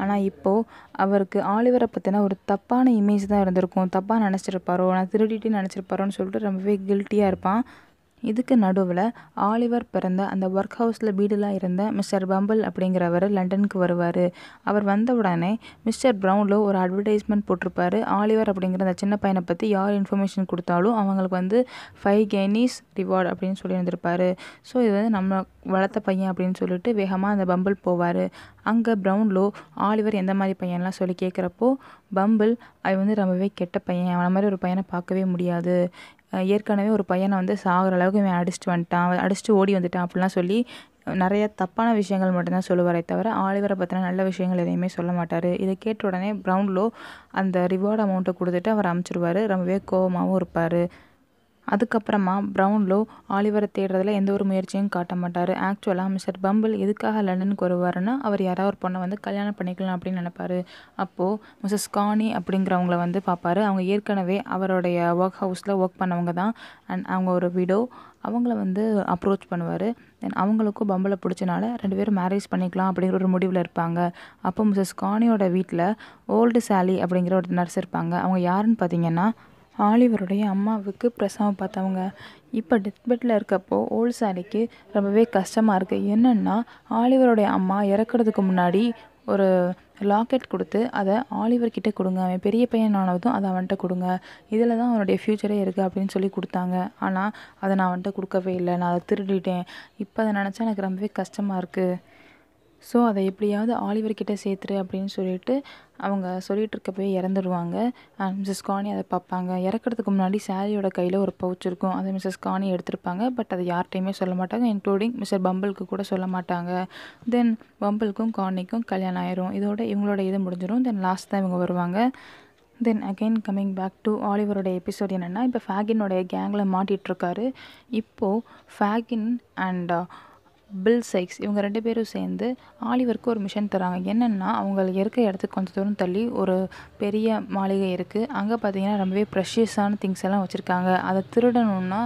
Speaker 1: ஆனால் இப்போது அவருக்கு ஆலிவரை பற்றின ஒரு தப்பான இமேஜ் தான் இருந்திருக்கும், தப்பாக நினச்சிருப்பாரோ, நான் திருடிட்டு நினச்சிருப்பாரோன்னு சொல்லிட்டு ரொம்பவே கில்ட்டியாக இருப்பான். இதுக்கு நடுவில் ஆலிவர் பிறந்த அந்த ஒர்க் ஹவுஸில் வீடெலாம் இருந்த மிஸ்டர் பம்பிள் அப்படிங்கிறவர் லண்டனுக்கு வருவார். அவர் வந்த உடனே மிஸ்டர் ப்ரௌன்லோ ஒரு அட்வர்டைஸ்மெண்ட் போட்டிருப்பார். ஆலிவர் அப்படிங்கிற அந்த சின்ன பையனை பற்றி யார் இன்ஃபர்மேஷன் கொடுத்தாலும் அவங்களுக்கு வந்து 5 guineas ரிவார்டு அப்படின்னு சொல்லி இருந்திருப்பார். ஸோ இது வந்து நம்ம வளர்த்த பையன் அப்படின்னு சொல்லிட்டு வேகமாக அந்த பம்பிள் போவார். அங்கே ப்ரௌன்லோ ஆலிவர் எந்த மாதிரி பையன்லாம் சொல்லி கேட்குறப்போ பம்பிள் அவன் வந்து ரொம்பவே கெட்ட பையன், அவனை மாதிரி ஒரு பையனை பார்க்கவே முடியாது, ஏற்கனவே ஒரு பையனை வந்து சாகிற அளவுக்கு இவன் அடிச்சுட்டு ஓடி வந்துட்டான் அப்படிலாம் சொல்லி நிறைய தப்பான விஷயங்கள் மட்டும்தான் சொல்லுவாரே தவிர ஆலிவரை பற்றின நல்ல விஷயங்கள் எதையுமே சொல்ல மாட்டார். இதை கேட்ட உடனே ப்ரௌன்லோ அந்த ரிவார்டு அமௌண்ட்டை கொடுத்துட்டு அவர் அமுச்சிடுவார். ரொம்பவே கோவமாகவும் இருப்பார். அதுக்கப்புறமா ப்ரௌன்லோ ஆலிவரை தேடுறதுல எந்த ஒரு முயற்சியும் காட்ட மாட்டார். ஆக்சுவலாக மிஸ்டர் பம்பிள் எதுக்காக லண்டனுக்கு வருவாருன்னா அவர் யாராவது ஒரு பொண்ணை வந்து கல்யாணம் பண்ணிக்கலாம் அப்படின்னு நினைப்பாரு. அப்போது மிஸ்ஸஸ் கானி அப்படிங்கிறவங்கள வந்து பார்ப்பாரு. அவங்க ஏற்கனவே அவருடைய ஒர்க் ஹவுஸில் ஒர்க் பண்ணவங்க தான். அண்ட் அவங்க ஒரு விடோ. அவங்கள வந்து அப்ரோச் பண்ணுவார். தென் அவங்களுக்கும் பம்பிளை பிடிச்சனால 2 பேரும் மேரேஜ் பண்ணிக்கலாம் அப்படிங்கிற ஒரு முடிவில் இருப்பாங்க. அப்போ மிஸ்ஸஸ் கானியோட வீட்டில் ஓல்டு சாலி அப்படிங்கிற ஒரு நர்ஸ் இருப்பாங்க. அவங்க யாருன்னு பார்த்தீங்கன்னா ஆலிவருடைய அம்மாவுக்கு பிரசவம் பார்த்தவங்க. இப்போ டெத் பெட்டில் இருக்கப்போ ஓல்டு சாலிக்கு ரொம்பவே கஷ்டமாக இருக்குது. என்னென்னா ஆலிவருடைய அம்மா இறக்குறதுக்கு முன்னாடி ஒரு லாக்கெட் கொடுத்து அதை ஆலிவர் கிட்டே கொடுங்க, அவன் பெரிய பையன் ஆனதும் அதை அவன்கிட்ட கொடுங்க, இதில் தான் அவனுடைய ஃப்யூச்சரே இருக்குது அப்படின்னு சொல்லி கொடுத்தாங்க. ஆனால் அதை நான் அவன்கிட்ட கொடுக்கவே இல்லை, நான் அதை திருடிட்டேன். இப்போ அதை நினச்சா எனக்கு ரொம்பவே கஷ்டமாக இருக்குது. ஸோ அதை எப்படியாவது ஆலிவர்கிட்ட சேர்த்துரு அப்படின்னு சொல்லிட்டு அவங்க சொல்லிகிட்டு இருக்கப்பவே இறந்துடுவாங்க. மிஸ்ஸஸ் கானி அதை பார்ப்பாங்க. இறக்கிறதுக்கு முன்னாடி சாலியோட கையில் ஒரு பவுச் இருக்கும். அதை மிஸ்ஸஸ் கானி எடுத்திருப்பாங்க. பட் அதை யார்கிட்டையுமே சொல்ல மாட்டாங்க, இன்க்ளூடிங் மிஸ்டர் பம்பிளுக்கு கூட சொல்ல மாட்டாங்க. தென் பம்பிளுக்கும் கானிக்கும் கல்யாணம் ஆயிரும். இதோட இவங்களோட இது முடிஞ்சிடும். தென் லாஸ்ட் தான் இவங்க வருவாங்க. Then again coming back to ஆலிவரோட எபிசோட் என்னென்னா, இப்போ ஃபேகினோடைய கேங்கில் மாட்டிகிட்ருக்காரு. இப்போது ஃபேகின் அண்ட் பில் சைக்ஸ் இவங்க 2 பேரும் சேர்ந்து ஆலிவருக்கு ஒரு மிஷன் தராங்க. என்னென்னா அவங்களுக்கு இருக்க இடத்துக்கு கொஞ்சம் தூரம் தள்ளி ஒரு பெரிய மாளிகை இருக்குது. அங்கே பார்த்தீங்கன்னா ரொம்பவே ப்ரெஷியஸான திங்ஸ் எல்லாம் வச்சுருக்காங்க. அதை திருடணுன்னா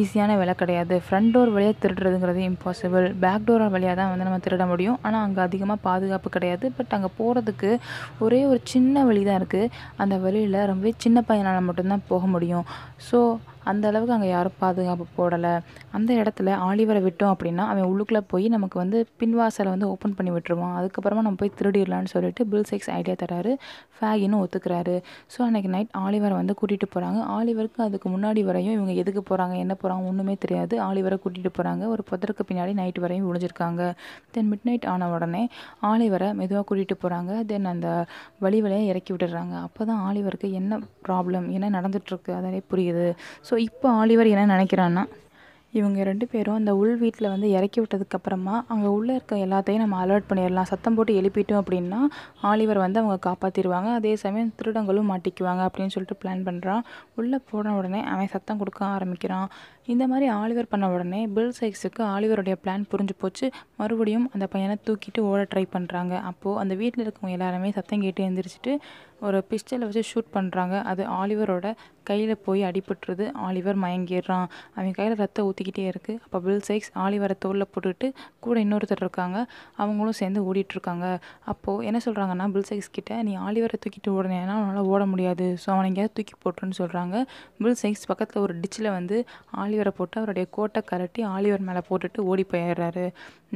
Speaker 1: ஈஸியான வேலை கிடையாது. ஃப்ரண்ட் டோர் வழியாக திருடுறதுங்கிறது இம்பாசிபிள். பேக் டோர் வழியாக தான் வந்து நம்ம திருட முடியும். ஆனால் அங்கே அதிகமாக பாதுகாப்பு கிடையாது. பட் அங்கே போகிறதுக்கு ஒரே ஒரு சின்ன வழி தான் இருக்குது. அந்த வழியில் ரொம்பவே சின்ன பையனால் மட்டும்தான் போக முடியும். ஸோ அந்த அளவுக்கு அங்கே யாரும் பாதுகாப்பு போடலை. அந்த இடத்துல ஆலிவரை விட்டோம் அப்படின்னா அவன் உள்ளுக்குள்ளே போய் நமக்கு வந்து பின்வாசலை வந்து ஓப்பன் பண்ணி விட்டுருவான். அதுக்கப்புறமா நம்ம போய் திருடிடலான்னு சொல்லிட்டு பில் சைக்ஸ் ஐடியா தராரு. ஃபேகினும் ஒத்துக்கிறாரு. ஸோ அன்றைக்கி நைட் ஆலிவரை வந்து கூட்டிகிட்டு போகிறாங்க. ஆலிவருக்கு அதுக்கு முன்னாடி வரையும் இவங்க எதுக்கு போகிறாங்க என்ன போகிறாங்க ஒன்றுமே தெரியாது. ஆலிவரை கூட்டிகிட்டு போகிறாங்க. ஒரு புதருக்கு பின்னாடி நைட்டு வரையும் ஒளிஞ்சிருக்காங்க. தென் மிட் நைட் ஆன உடனே ஆலிவரை மெதுவாக கூட்டிகிட்டு போகிறாங்க. தென் அந்த வழியாக இறக்கி விட்டுடுறாங்க. அப்போ தான் ஆலிவருக்கு என்ன ப்ராப்ளம் என்ன நடந்துகிட்ருக்கு அதே புரியுது. ஸோ இப்போ ஆலிவர் என்ன நினைக்கிறான்னா, இவங்க 2 பேரும் அந்த உள் வீட்டில் வந்து இறக்கி விட்டதுக்கப்புறமா அங்கே உள்ளே இருக்க எல்லாத்தையும் நம்ம அலர்ட் பண்ணிடலாம். சத்தம் போட்டு எழுப்பிட்டோம் அப்படின்னா ஆலிவர் வந்து அவங்க காப்பாற்றிடுவாங்க. அதே சமயம் திருடங்களும் மாட்டிக்குவாங்க அப்படின்னு சொல்லிட்டு பிளான் பண்ணுறான். உள்ளே போன உடனே அவன் சத்தம் கொடுக்க ஆரம்பிக்கிறான். இந்த மாதிரி ஆலிவர் பண்ண உடனே பில் சைக்ஸுக்கு ஆலிவருடைய பிளான் புரிஞ்சு போச்சு. மறுபடியும் அந்த பையனை தூக்கிட்டு ஓட ட்ரை பண்ணுறாங்க. அப்போது அந்த வீட்டில் இருக்கவங்க எல்லாருமே சத்தம் கேட்டு எழுந்திரிச்சிட்டு ஒரு பிஸ்டலை வச்சு ஷூட் பண்ணுறாங்க. அது ஆலிவரோட கையில் போய் அடிபட்டுருது. ஆலிவர் மயங்கிடுறான். அவன் கையில் ரத்தம் ஊற்றிக்கிட்டே இருக்குது. அப்போ பில் சைக்ஸ் ஆலிவரை தோளில் போட்டுக்கிட்டு கூட இன்னொருத்தர் இருக்காங்க. அவங்களும் சேர்ந்து ஓடிட்டுருக்காங்க. அப்போது என்ன சொல்கிறாங்கன்னா பில் சைக்ஸ் கிட்ட, நீ ஆலிவரை தூக்கிட்டு ஓடுனேன்னா அவனால் ஓட முடியாது, ஸோ அவனை எங்கேயாவது தூக்கி போட்டுருன்னு சொல்கிறாங்க. பில் சைக்ஸ் பக்கத்தில் ஒரு டிச்சில் வந்து ஆலிவரை போட்டு அவருடைய கோட்டை கரட்டி ஆலிவர் மேலே போட்டுட்டு ஓடி போயிடுறாரு.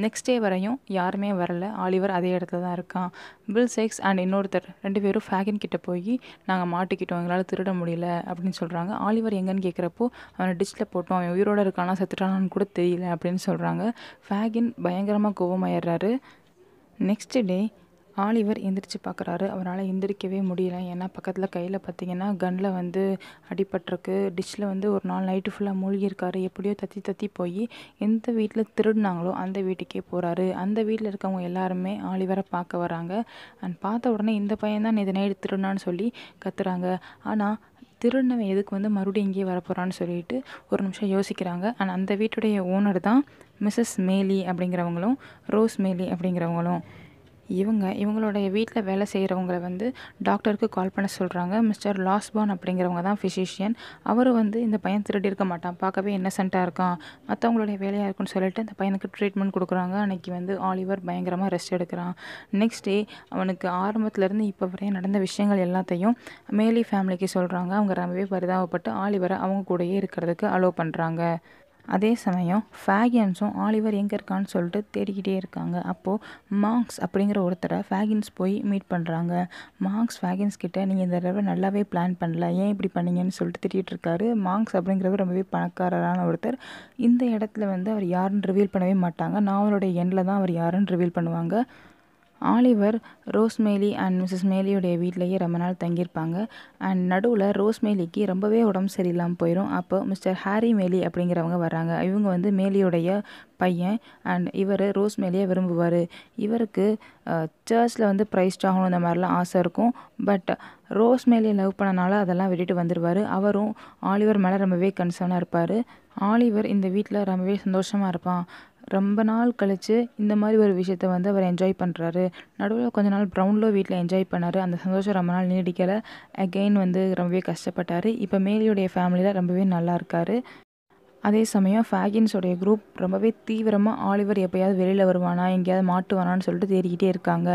Speaker 1: நெக்ஸ்ட் டே வரையும் யாருமே வரல. ஆலிவர் அதே இடத்துல தான் இருக்கான். பில் சைக்ஸ் அண்ட் இன்னொருத்தர் 2 பேரும் ஃபேகின் கிட்ட போய் நாங்கள் மாட்டிக்கிட்டோம், எங்களால் திருட முடியல அப்படின்னு சொல்கிறாங்க. ஆலிவர் எங்கன்னு கேட்குறப்போ அவனை டிச்சில் போட்டோம், அவன் உயிரோடு இருக்கானா செத்துட்டானான்னு கூட தெரியல அப்படின்னு சொல்கிறாங்க. ஃபேகின் பயங்கரமாக கோவமாயிடுறாரு. நெக்ஸ்ட் டே ஆலிவர் எந்திரிச்சு பார்க்குறாரு. அவரால் எந்திரிக்கவே முடியல. ஏன்னா பக்கத்தில் கையில் பார்த்திங்கன்னா கன்னில் வந்து அடிபட்டிருக்கு. டிஷ்ஷில் வந்து ஒரு நாள் நைட்டு ஃபுல்லாக மூழ்கியிருக்காரு. எப்படியோ தத்தி போய் எந்த வீட்டில் திருடினாங்களோ அந்த வீட்டுக்கே போகிறாரு. அந்த வீட்டில் இருக்கவங்க எல்லாருமே ஆலிவரை பார்க்க வராங்க. அண்ட் பார்த்த உடனே இந்த பையன் தான் நேற்று நைட்டு திருடினான்னு சொல்லி கத்துறாங்க. ஆனால் திருடினவன் எதுக்கு வந்து மறுபடியும் இங்கேயே வரப்போகிறான்னு சொல்லிட்டு ஒரு நிமிஷம் யோசிக்கிறாங்க. அண்ட் அந்த வீட்டுடைய ஓனர் தான் மிஸ்ஸஸ் மேலி அப்படிங்கிறவங்களும் ரோஸ் மேலி அப்படிங்கிறவங்களும். இவங்களுடைய வீட்டில் வேலை செய்கிறவங்கள வந்து டாக்டருக்கு கால் பண்ண சொல்கிறாங்க. மிஸ்டர் லாஸ்பான் அப்படிங்கிறவங்க தான் ஃபிசிஷியன். அவர் வந்து இந்த பையன் திருடி இருக்க மாட்டான், பார்க்கவே இன்னசென்ட்டாக இருக்கான், மற்றவங்களுடைய வேலையாக இருக்குன்னு சொல்லிட்டு அந்த பையனுக்கு ட்ரீட்மெண்ட் கொடுக்குறாங்க. அன்றைக்கி வந்து ஆலிவர் பயங்கரமாக ரெஸ்ட் எடுக்கிறான். நெக்ஸ்ட் டே அவனுக்கு ஆரம்பத்துலேருந்து இப்போ வரையும் நடந்த விஷயங்கள் எல்லாத்தையும் மேலி ஃபேமிலிக்கு சொல்கிறாங்க. அவங்க ரொம்பவே பரிதாபப்பட்டு ஆலிவரை அவங்க கூடயே இருக்கிறதுக்கு அலோவ் பண்ணுறாங்க. அதே சமயம் ஃபேகின்ஸும் ஆலிவர் எங்கே இருக்கான்னு சொல்லிட்டு தேடிக்கிட்டே இருக்காங்க. அப்போது மார்க்ஸ் அப்படிங்கிற ஒருத்தரை ஃபேகின்ஸ் போய் மீட் பண்ணுறாங்க. மார்க்ஸ் ஃபேகின்ஸ் கிட்ட, நீங்கள் இந்த தடவை நல்லாவே பிளான் பண்ணல, ஏன் இப்படி பண்ணீங்கன்னு சொல்லிட்டு திட்டிகிட்டு இருக்காரு. மார்க்ஸ் அப்படிங்கிறவர் ரொம்பவே பணக்காரரான ஒருத்தர். இந்த இடத்துல வந்து அவர் யாருன்னு ரிவீல் பண்ணவே மாட்டாங்க. நாவலோடைய எண்டில் தான் அவர் யாருன்னு ரிவீல் பண்ணுவாங்க. ஆலிவர் ரோஸ்மேலி அண்ட் மிஸ்ஸஸ் மேலியோடைய வீட்டிலேயே ரொம்ப நாள் தங்கியிருப்பாங்க. அண்ட் நடுவில் ரோஸ்மேலிக்கு ரொம்பவே உடம்பு சரியில்லாமல் போயிடும். அப்போ மிஸ்டர் ஹாரி மேலி அப்படிங்கிறவங்க வராங்க. இவங்க வந்து மேலியோடைய பையன் அண்ட் இவர் ரோஸ்மேலியை விரும்புவார். இவருக்கு சர்ச்சில் வந்து ப்ரைஸ்ட் ஆகணும் இந்த மாதிரிலாம் ஆசை இருக்கும். பட் ரோஸ்மேலியை லவ் பண்ணனால அதெல்லாம் விட்டுட்டு வந்துடுவார். அவரும் ஆலிவர் மேலே ரொம்பவே கன்சர்னாக இருப்பார். ஆலிவர் இந்த வீட்டில் ரொம்பவே சந்தோஷமாக இருப்பான். ரொம்ப நாள் கழித்து இந்த மாதிரி ஒரு விஷயத்த வந்து அவர் என்ஜாய் பண்ணுறாரு. நடுவில் கொஞ்ச நாள் ப்ரௌன்லோ வீட்டில் என்ஜாய் பண்ணார். அந்த சந்தோஷம் ரொம்ப நாள் நீடிக்கலை. அகெயின் வந்து ரொம்பவே கஷ்டப்பட்டார். இப்போ மேலியோடைய ஃபேமிலியில் ரொம்பவே நல்லா இருக்கார். அதே சமயம் ஃபேகின்ஸோடைய குரூப் ரொம்பவே தீவிரமாக ஆலிவர் எப்போயாவது வெளியில் வருவானா, எங்கேயாவது மாட்டுவானான்னு சொல்லிட்டு தேடிக்கிட்டே இருக்காங்க.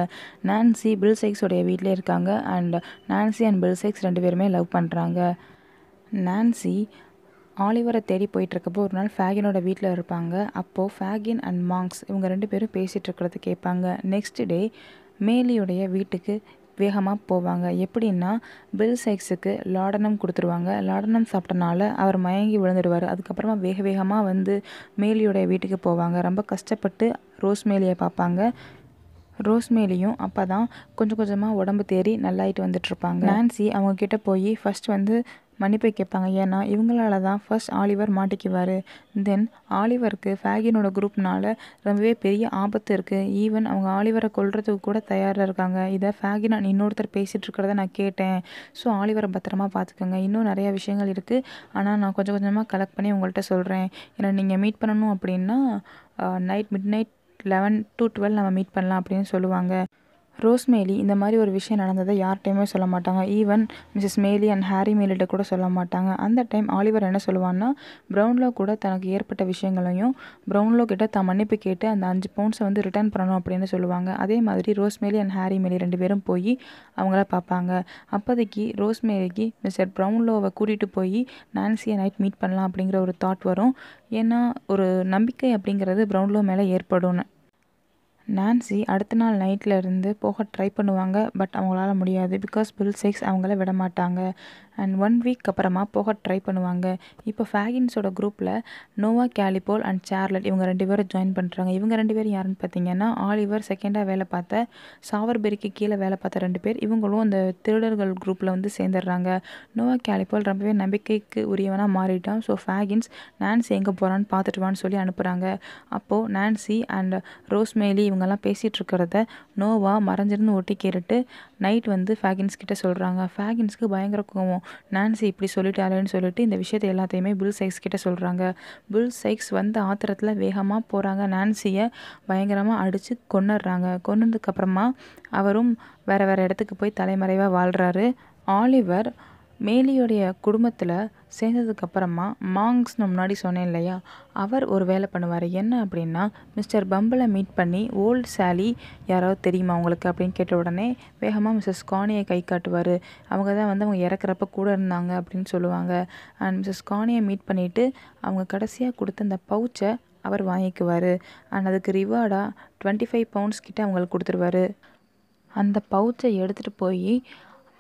Speaker 1: நான்சி பில் சைக்ஸோடைய வீட்டிலே இருக்காங்க. And Nancy and bill Sikes 2 பேருமே லவ் பண்ணுறாங்க. நான்சி ஆலிவரை தேடி போயிட்டுருக்கப்போ ஒரு நாள் ஃபேகினோட வீட்டில் இருப்பாங்க. அப்போது ஃபேகின் அண்ட் மாங்க்ஸ் இவங்க 2 பேரும் பேசிகிட்டு இருக்கிறத கேட்பாங்க. நெக்ஸ்ட் டே மேலியோடைய வீட்டுக்கு வேகமாக போவாங்க. எப்படின்னா பில் சைக்ஸுக்கு லாடனம் கொடுத்துருவாங்க. லாடனம் சாப்பிட்டனால அவர் மயங்கி விழுந்துடுவார். அதுக்கப்புறமா வேகமாக வந்து மேலியோடைய வீட்டுக்கு போவாங்க. ரொம்ப கஷ்டப்பட்டு ரோஸ்மேலியை பார்ப்பாங்க. ரோஸ்மேலியும் அப்போ தான் கொஞ்சம் கொஞ்சமாக உடம்பு தேறி நல்லாயிட்டு வந்துட்டுருப்பாங்க. நான்சி அவங்கக்கிட்ட போய் ஃபஸ்ட் வந்து மன்னிப்பு கேட்பாங்க. ஏன்னா இவங்களால தான் ஃபர்ஸ்ட் ஆலிவர் மாட்டிக்குவார். தென் ஆலிவருக்கு ஃபேகினோட குரூப்னால ரொம்பவே பெரிய ஆபத்து இருக்குது. ஈவன் அவங்க ஆலிவரை கொல்றதுக்கு கூட தயாராக இருக்காங்க. இதை ஃபேகின் அண்ட் இன்னொருத்தர் பேசிகிட்டு இருக்கிறத நான் கேட்டேன். ஸோ ஆலிவரை பத்திரமா பார்த்துக்கோங்க. இன்னும் நிறையா விஷயங்கள் இருக்குது. ஆனால் நான் கொஞ்சம் கொஞ்சமாக கலெக்ட் பண்ணி உங்கள்கிட்ட சொல்கிறேன். ஏன்னா நீங்கள் மீட் பண்ணணும் அப்படின்னா மிட் நைட் 11 to 12 நம்ம மீட் பண்ணலாம் அப்படின்னு சொல்லுவாங்க. ரோஸ்மேலி இந்த மாதிரி ஒரு விஷயம் நடந்ததை யார்கிட்டையுமே சொல்ல மாட்டாங்க. ஈவன் மிஸ்ஸஸ் மேலி அண்ட் ஹாரி மேலிட்ட கூட சொல்ல மாட்டாங்க. அந்த டைம் ஆலிவர் என்ன சொல்லுவான்னா, ப்ரௌன்லோ கூட தனக்கு ஏற்பட்ட விஷயங்களையும் ப்ரௌன்லோ கிட்ட தான் மன்னிப்பு கேட்டு அந்த 5 பவுண்ட்ஸை வந்து ரிட்டர்ன் பண்ணணும் அப்படின்னு சொல்லுவாங்க. அதே மாதிரி ரோஸ்மேலி அண்ட் ஹாரி மேலி 2 பேரும் போய் அவங்கள பார்ப்பாங்க. அப்போதைக்கு ரோஸ்மேலிக்கு மிஸ்டர் ப்ரௌன்லோவை கூட்டிகிட்டு போய் நான்சியை நைட் மீட் பண்ணலாம் அப்படிங்கிற ஒரு தாட் வரும். ஏன்னா ஒரு நம்பிக்கை அப்படிங்கிறது ப்ரௌன்லோ மேலே ஏற்படும். நான்சி அடுத்த நாள் நைட்டில் இருந்து போக ட்ரை பண்ணுவாங்க. பட் அவங்களால முடியாது. பிகாஸ் பில் சைக்ஸ் அவங்கள விட மாட்டாங்க. அண்ட் 1 வீக் அப்புறமா போக ட்ரை பண்ணுவாங்க. இப்போ ஃபேகின்ஸோட குரூப்பில் நோவா கேலிபோல் அண்ட் சார்லட் இவங்க 2 பேரும் ஜாயின் பண்ணுறாங்க. இவங்க 2 பேரும் யாருன்னு பார்த்தீங்கன்னா ஆலிவர் செகண்டாக வேலை பார்த்த சாவர்பெரிக்கு கீழே வேலை பார்த்த 2 பேர். இவங்களும் அந்த திருடர்கள் குரூப்பில் வந்து சேர்ந்துடுறாங்க. நோவா கேலிபோல் ரொம்பவே நம்பிக்கைக்கு உரியவனாக மாறிட்டான். ஸோ ஃபேகின்ஸ் நான்சி எங்கே போகிறான்னு பார்த்துட்டுவான்னு சொல்லி அனுப்புகிறாங்க. அப்போது நான்சி அண்ட் ரோஸ்மேலி இவங்கெல்லாம் பேசிகிட்டு இருக்கிறத நோவா மறைஞ்சிருந்து ஒட்டி கேட்டுட்டு நைட் வந்து ஃபேகின்ஸ் கிட்ட சொல்கிறாங்க. ஃபேகின்ஸ்க்கு பயங்கர கோவம். நான்சி இப்படி சொல்லிட்டாலேன்னு சொல்லிட்டு இந்த விஷயத்தை எல்லாத்தையுமே பில் சைக்ஸ் கிட்ட சொல்கிறாங்க. பில் சைக்ஸ் வந்த ஆத்திரத்தில் வேகமாக போகிறாங்க. நான்சியை பயங்கரமாக அடித்து கொன்னுடுறாங்க. கொன்னதுக்கப்புறமா அவரும் வேறு இடத்துக்கு போய் தலைமறைவாக வாழ்கிறாரு. ஆலிவர் மேலியோடைய குடும்பத்தில் சேர்ந்ததுக்கப்புறமா மாங்க்ஸ்னு முன்னாடி சொன்னேன் இல்லையா, அவர் ஒரு வேலை பண்ணுவார். என்ன அப்படின்னா மிஸ்டர் பம்பிளை மீட் பண்ணி ஓல்டு சாலி யாராவது தெரியுமா உங்களுக்கு அப்படின்னு கேட்ட உடனே வேகமாக மிஸ்ஸஸ் கானியை கை காட்டுவார். அவங்க தான் வந்து அவங்க இறக்குறப்ப கூட இருந்தாங்க அப்படின்னு சொல்லுவாங்க. அண்ட் மிஸ்ஸஸ் கானியை மீட் பண்ணிவிட்டு அவங்க கடைசியாக கொடுத்த அந்த பவுச்சை அவர் வாங்கிக்குவார். அண்ட் அதுக்கு ரிவார்டாக 25 பவுண்ட்ஸ் கிட்ட அவங்களுக்கு கொடுத்துருவாரு. அந்த பவுச்சை எடுத்துகிட்டு போய்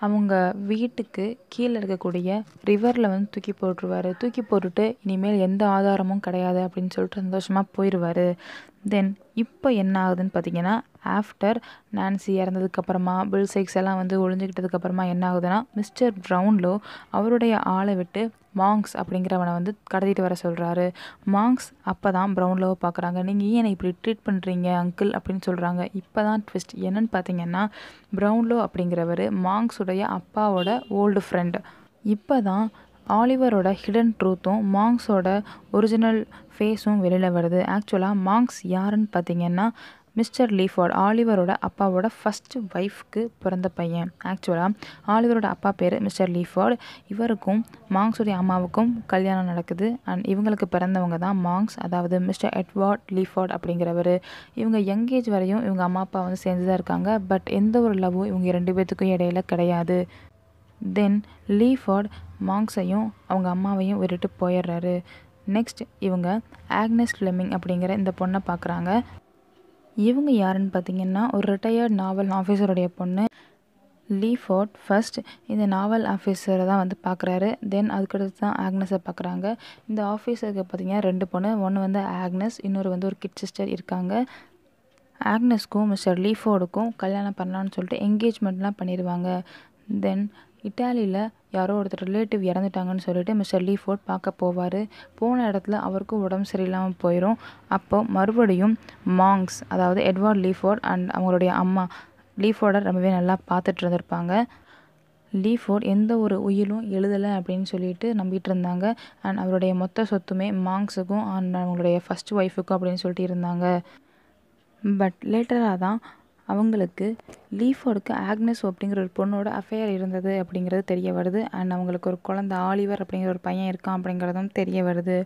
Speaker 1: அவங்க வீட்டுக்கு கீழே இருக்கக்கூடிய ரிவரில் வந்து தூக்கி போட்டுருவார். தூக்கி போட்டுட்டு இனிமேல் எந்த ஆதாரமும் கிடையாது அப்படின்னு சொல்லிட்டு சந்தோஷமாக போயிடுவார். தென் இப்போ என்ன ஆகுதுன்னு பார்த்தீங்கன்னா, ஆஃப்டர் நான்சி இறந்ததுக்கப்புறமா பில் சைக்ஸ் எல்லாம் வந்து ஒழிஞ்சுக்கிட்டதுக்கப்புறமா என்ன ஆகுதுன்னா, மிஸ்டர் ப்ரௌன்லோ அவருடைய ஆளை விட்டு மாங்க்ஸ் அப்படிங்கிறவனை வந்து கடத்திட்டு வர சொல்கிறாரு. மாங்க்ஸ் அப்போ தான் ப்ரௌன்லோவை பார்க்குறாங்க. நீங்கள் ஏன் இப்படி ட்ரீட் பண்ணுறீங்க அங்கிள் அப்படின்னு சொல்கிறாங்க. இப்போ தான் ட்விஸ்ட் என்னன்னு பார்த்தீங்கன்னா, ப்ரௌன்லோ அப்படிங்கிறவர் மாங்க்ஸுடைய அப்பாவோட ஓல்டு ஃப்ரெண்டு. இப்போ தான் ஆலிவரோட ஹிடன் ட்ரூத்தும் மாங்க்ஸோட ஒரிஜினல் ஃபேஸும் வெளியில் வருது. ஆக்சுவலாக மாங்க்ஸ் யாருன்னு பார்த்தீங்கன்னா மிஸ்டர் லீஃபோர்ட், ஆலிவரோட அப்பாவோட ஃபஸ்ட்டு ஒய்ஃப்க்கு பிறந்த பையன். ஆக்சுவலாக ஆலிவரோட அப்பா பேர் மிஸ்டர் லீஃபோர்ட். இவருக்கும் மாங்க்ஸுடைய அம்மாவுக்கும் கல்யாணம் நடக்குது. அண்ட் இவங்களுக்கு பிறந்தவங்க தான் மாங்க்ஸ், அதாவது மிஸ்டர் எட்வர்ட் லீஃபோர்ட் அப்படிங்கிறவர். இவங்க யங் ஏஜ் வரையும் இவங்க அம்மா அப்பா வந்து சேர்ந்து தான் இருக்காங்க. பட் எந்த ஒரு லவ்வும் இவங்க 2 பேர்த்துக்கும் இடையில கிடையாது. தென் லீஃபோர்ட் மாங்க்ஸையும் அவங்க அம்மாவையும் விட்டுட்டு போயிடுறாரு. நெக்ஸ்ட் இவங்க ஆக்னஸ் ஃப்ளெமிங் அப்படிங்கிற இந்த பொண்ணை பார்க்குறாங்க. இவங்க யாருன்னு பார்த்தீங்கன்னா ஒரு ரிட்டையர்ட் நாவல் ஆஃபீஸருடைய பொண்ணு. லீஃபோர்ட் ஃபர்ஸ்ட் இந்த நாவல் ஆஃபீஸரை தான் வந்து பார்க்குறாரு. தென் அதுக்கடுத்து தான் ஆக்னஸை பார்க்குறாங்க. இந்த ஆஃபீஸருக்கு பார்த்தீங்கன்னா 2 பொண்ணு. ஒன்று வந்து ஆக்னஸ், இன்னொரு வந்து ஒரு கிட் சிஸ்டர் இருக்காங்க. ஆக்னஸ்க்கும் மிஸ்டர் லீஃபோர்டுக்கும் கல்யாணம் பண்ணலான்னு சொல்லிட்டு என்கேஜ்மெண்ட்லாம் பண்ணிடுவாங்க. தென் இட்டாலியில் யாரோ ஒருத்தர் ரிலேட்டிவ் இறந்துட்டாங்கன்னு சொல்லிட்டு மிஸ்டர் லீஃபோர்ட் பார்க்க போவார். போன இடத்துல அவருக்கும் உடம்பு சரியில்லாமல் போயிடும். அப்போ மறுபடியும் மாங்ஸ், அதாவது எட்வர்ட் லீஃபோர்ட் அண்ட் அவங்களுடைய அம்மா லீஃபோர்டை ரொம்பவே நல்லா பார்த்துட்டு இருந்திருப்பாங்க. லீஃபோர்ட் எந்த ஒரு உயிலும் எழுதலை அப்படின்னு சொல்லிட்டு நம்பிட்டு இருந்தாங்க. அண்ட் அவருடைய மொத்த சொத்துமே மாங்ஸுக்கும் அண்ட் அவங்களுடைய ஃபஸ்ட் ஒய்ஃபுக்கும் அப்படின்னு சொல்லிட்டு இருந்தாங்க. பட் லேட்டராக தான் அவங்களுக்கு லீஃபோர்டுக்கு ஆக்னஸ் அப்படிங்கிற ஒரு பொண்ணோட அஃபேர் இருந்தது அப்படிங்கிறது தெரிய வருது. அண்ட் அவங்களுக்கு ஒரு குழந்தை ஆலிவர் அப்படிங்கிற ஒரு பையன் இருக்கான் அப்படிங்கிறதும் தெரிய வருது.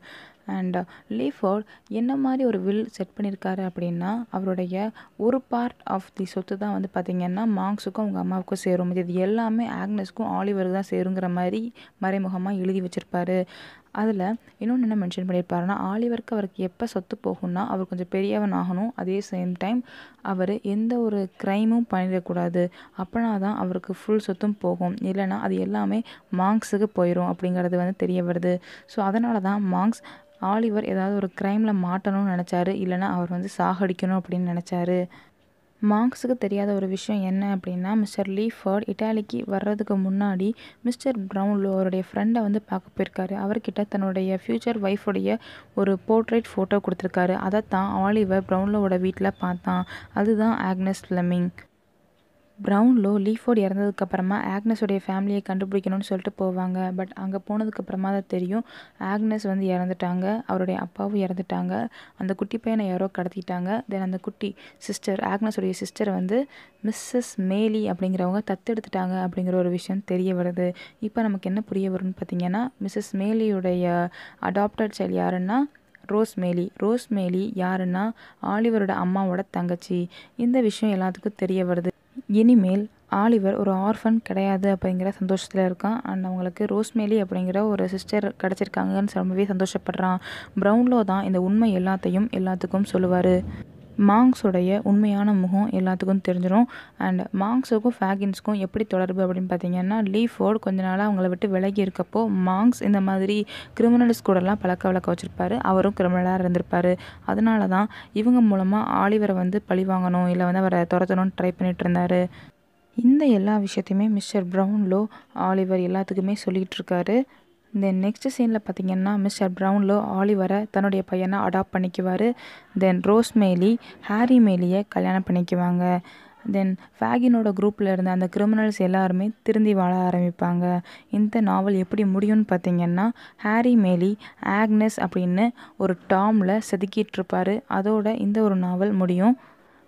Speaker 1: அண்ட் லீஃபோர்ட் என்ன மாதிரி ஒரு வில் செட் பண்ணியிருக்காரு அப்படின்னா, அவருடைய ஒரு பார்ட் ஆஃப் தி சொத்து தான் வந்து பார்த்திங்கன்னா மாங்ஸுக்கும் அவங்க அம்மாவுக்கும் சேரும். இது எல்லாமே ஆக்னஸ்க்கும் ஆலிவருக்கு தான் சேருங்கிற மாதிரி மறைமுகமாக எழுதி வச்சுருப்பாரு. அதில் இன்னொன்று என்ன மென்ஷன் பண்ணியிருப்பாருன்னா, ஆலிவருக்கு அவருக்கு எப்போ சொத்து போகும்னா அவர் கொஞ்சம் பெரியவன் ஆகணும், அதே சேம் டைம் அவர் எந்த ஒரு க்ரைமும் பண்ணிடக்கூடாது, அப்படின்னா தான் அவருக்கு ஃபுல் சொத்தும் போகும், இல்லைனா அது எல்லாமே மாங்ஸுக்கு போயிடும் அப்படிங்கிறது வந்து தெரிய வருது. ஸோ அதனால தான் மாங்ஸ் ஆலிவர் ஏதாவது ஒரு க்ரைமில் மாட்டணும்னு நினச்சாரு, இல்லைனா அவர் வந்து சாகடிக்கணும் அப்படின்னு நினச்சாரு. மார்க்ஸுக்கு தெரியாத ஒரு விஷயம் என்ன அப்படின்னா, மிஸ்டர் லீஃபோர்ட் இட்டாலிக்கு வர்றதுக்கு முன்னாடி மிஸ்டர் ப்ரவுன்லோ அவருடைய ஃப்ரெண்டை வந்து பார்க்க போயிருக்காரு. அவர்கிட்ட தன்னுடைய ஃப்யூச்சர் ஒய்ஃபுடைய ஒரு போர்ட்ரேட் ஃபோட்டோ கொடுத்துருக்காரு. அதைத்தான் ஆலிவர் ப்ரவுன்லோவோட வீட்டில் பார்த்தான். அதுதான் ஆக்னஸ் ஃப்ளெமிங். ப்ரவுன்லோ லீஃபோர்ட் இறந்ததுக்கப்புறமா ஆக்னஸுடைய ஃபேமிலியை கண்டுபிடிக்கணும்னு சொல்லிட்டு போவாங்க. பட் அங்கே போனதுக்கப்புறமா தான் தெரியும் ஆக்னஸ் வந்து இறந்துட்டாங்க, அவருடைய அப்பாவும் இறந்துட்டாங்க, அந்த குட்டி பையனை யாரோ கடத்திட்டாங்க. தென் அந்த குட்டி சிஸ்டர், ஆக்னஸுடைய சிஸ்டர் வந்து மிஸ்ஸஸ் மேலி அப்படிங்கிறவங்க தத்தெடுத்துட்டாங்க அப்படிங்கிற ஒரு விஷயம் தெரிய வருது. இப்போ நமக்கு என்ன புரிய வரும்னு பார்த்தீங்கன்னா, மிஸ்ஸஸ் மேலியுடைய அடாப்டட் சைல்டு யாருன்னா ரோஸ் மேலி யாருன்னா ஆலிவரோட அம்மாவோட தங்கச்சி. இந்த விஷயம் எல்லாத்துக்கும் தெரிய வருது. இனிமேல் ஆலிவர் ஒரு ஆர்ஃபன் கிடையாது அப்படிங்கிற சந்தோஷத்தில் இருக்கான். அண்ட் அவங்களுக்கு ரோஸ்மேலி அப்படிங்கிற ஒரு சிஸ்டர் கிடச்சிருக்காங்கன்னு ரொம்பவே சந்தோஷப்படுறான். ப்ரவுன்லோ தான் இந்த உண்மை எல்லாத்துக்கும் சொல்லுவார். மாங்ஸோடைய உண்மையான முகம் எல்லாத்துக்கும் தெரிஞ்சிடும். அண்ட் மாங்ஸுக்கும் ஃபேகின்ஸ்க்கும் எப்படி தொடர்பு அப்படின்னு பார்த்தீங்கன்னா, லீஃபோர்ட் கொஞ்ச நாளாக அவங்கள விட்டு விலகி இருக்கப்போ மாங்ஸ் இந்த மாதிரி கிரிமினல்ஸ் கூடலாம் பழக்க வழக்கம் வச்சுருப்பாரு. அவரும் கிரிமினலாக இருந்திருப்பார். அதனால தான் இவங்க மூலமாக ஆலிவரை வந்து பழி வாங்கணும், இல்லை வந்து அவரை துரத்தணும்னு ட்ரை பண்ணிகிட்டு இருந்தார். இந்த எல்லா விஷயத்தையுமே மிஸ்டர் ப்ரவுன்லோ ஆலிவர் எல்லாத்துக்குமே சொல்லிகிட்டு இருக்காரு. தென் நெக்ஸ்ட் சீனில் பார்த்திங்கன்னா, மிஸ்டர் ப்ரவுன்லோ ஆலிவரை தன்னுடைய பையனை அடாப்ட் பண்ணிக்குவார். தென் ரோஸ்மேலி ஹாரி மேலியை கல்யாணம் பண்ணிக்குவாங்க. தென் ஃபேகினோட குரூப்பில் இருந்த அந்த கிரிமினல்ஸ் எல்லாருமே திருந்தி வாழ ஆரம்பிப்பாங்க. இந்த நாவல் எப்படி முடியும்னு பார்த்திங்கன்னா, ஹாரி மேலி ஆக்னஸ் அப்படின்னு ஒரு டாமில் செதுக்கிட்டு இருப்பார். அதோட இந்த ஒரு நாவல் முடியும்.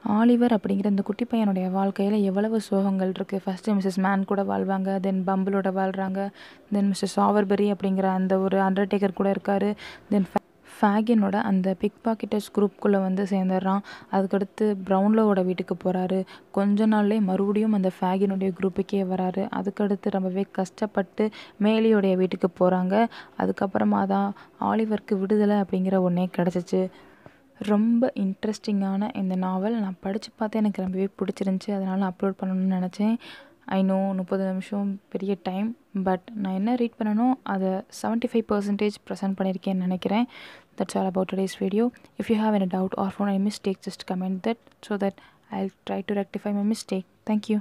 Speaker 1: ஆலிவர் அப்படிங்கிற இந்த குட்டி பையனுடைய வாழ்க்கையில் எவ்வளவு சோகங்கள் இருக்குது. ஃபஸ்ட்டு மிஸ்ஸஸ் மேன் கூட வாழ்வாங்க, தென் பம்பிளோட வாழ்கிறாங்க, தென் மிஸ்டர் சாவர்பெரி அப்படிங்கிற அந்த ஒரு அண்டர்டேக்கர் கூட இருக்கார். தென் ஃபேகினோட அந்த பிக் பாக்கெட்டர்ஸ் குரூப்புக்குள்ளே வந்து சேர்ந்துடுறான். அதுக்கடுத்து ப்ரவுன்லோவோட வீட்டுக்கு போகிறாரு. கொஞ்ச நாள்லேயே மறுபடியும் அந்த ஃபேகினுடைய குரூப்புக்கே வராரு. அதுக்கடுத்து ரொம்பவே கஷ்டப்பட்டு மேலியோடைய வீட்டுக்கு போகிறாங்க. அதுக்கப்புறமா தான் ஆலிவருக்கு விடுதலை அப்படிங்கிற ஒன்றே கிடச்சிச்சு. ரொம்ப இன்ட்ரெஸ்டிங்கான இந்த நாவல் நான் படித்து பார்த்தேன், எனக்கு ரொம்பவே பிடிச்சிருந்துச்சி. அதனால் அப்லோட் பண்ணணும்னு நினச்சேன். ஐ நோ 30 நிமிஷம் பெரிய டைம், பட் நான் என்ன ரீட் பண்ணனோ அதை 75% ப்ரெசென்ட் பண்ணியிருக்கேன்னு நினைக்கிறேன். That's all about today's video. If you have any doubt or found any mistake, just comment that so that I'll try to rectify my mistake. Thank you.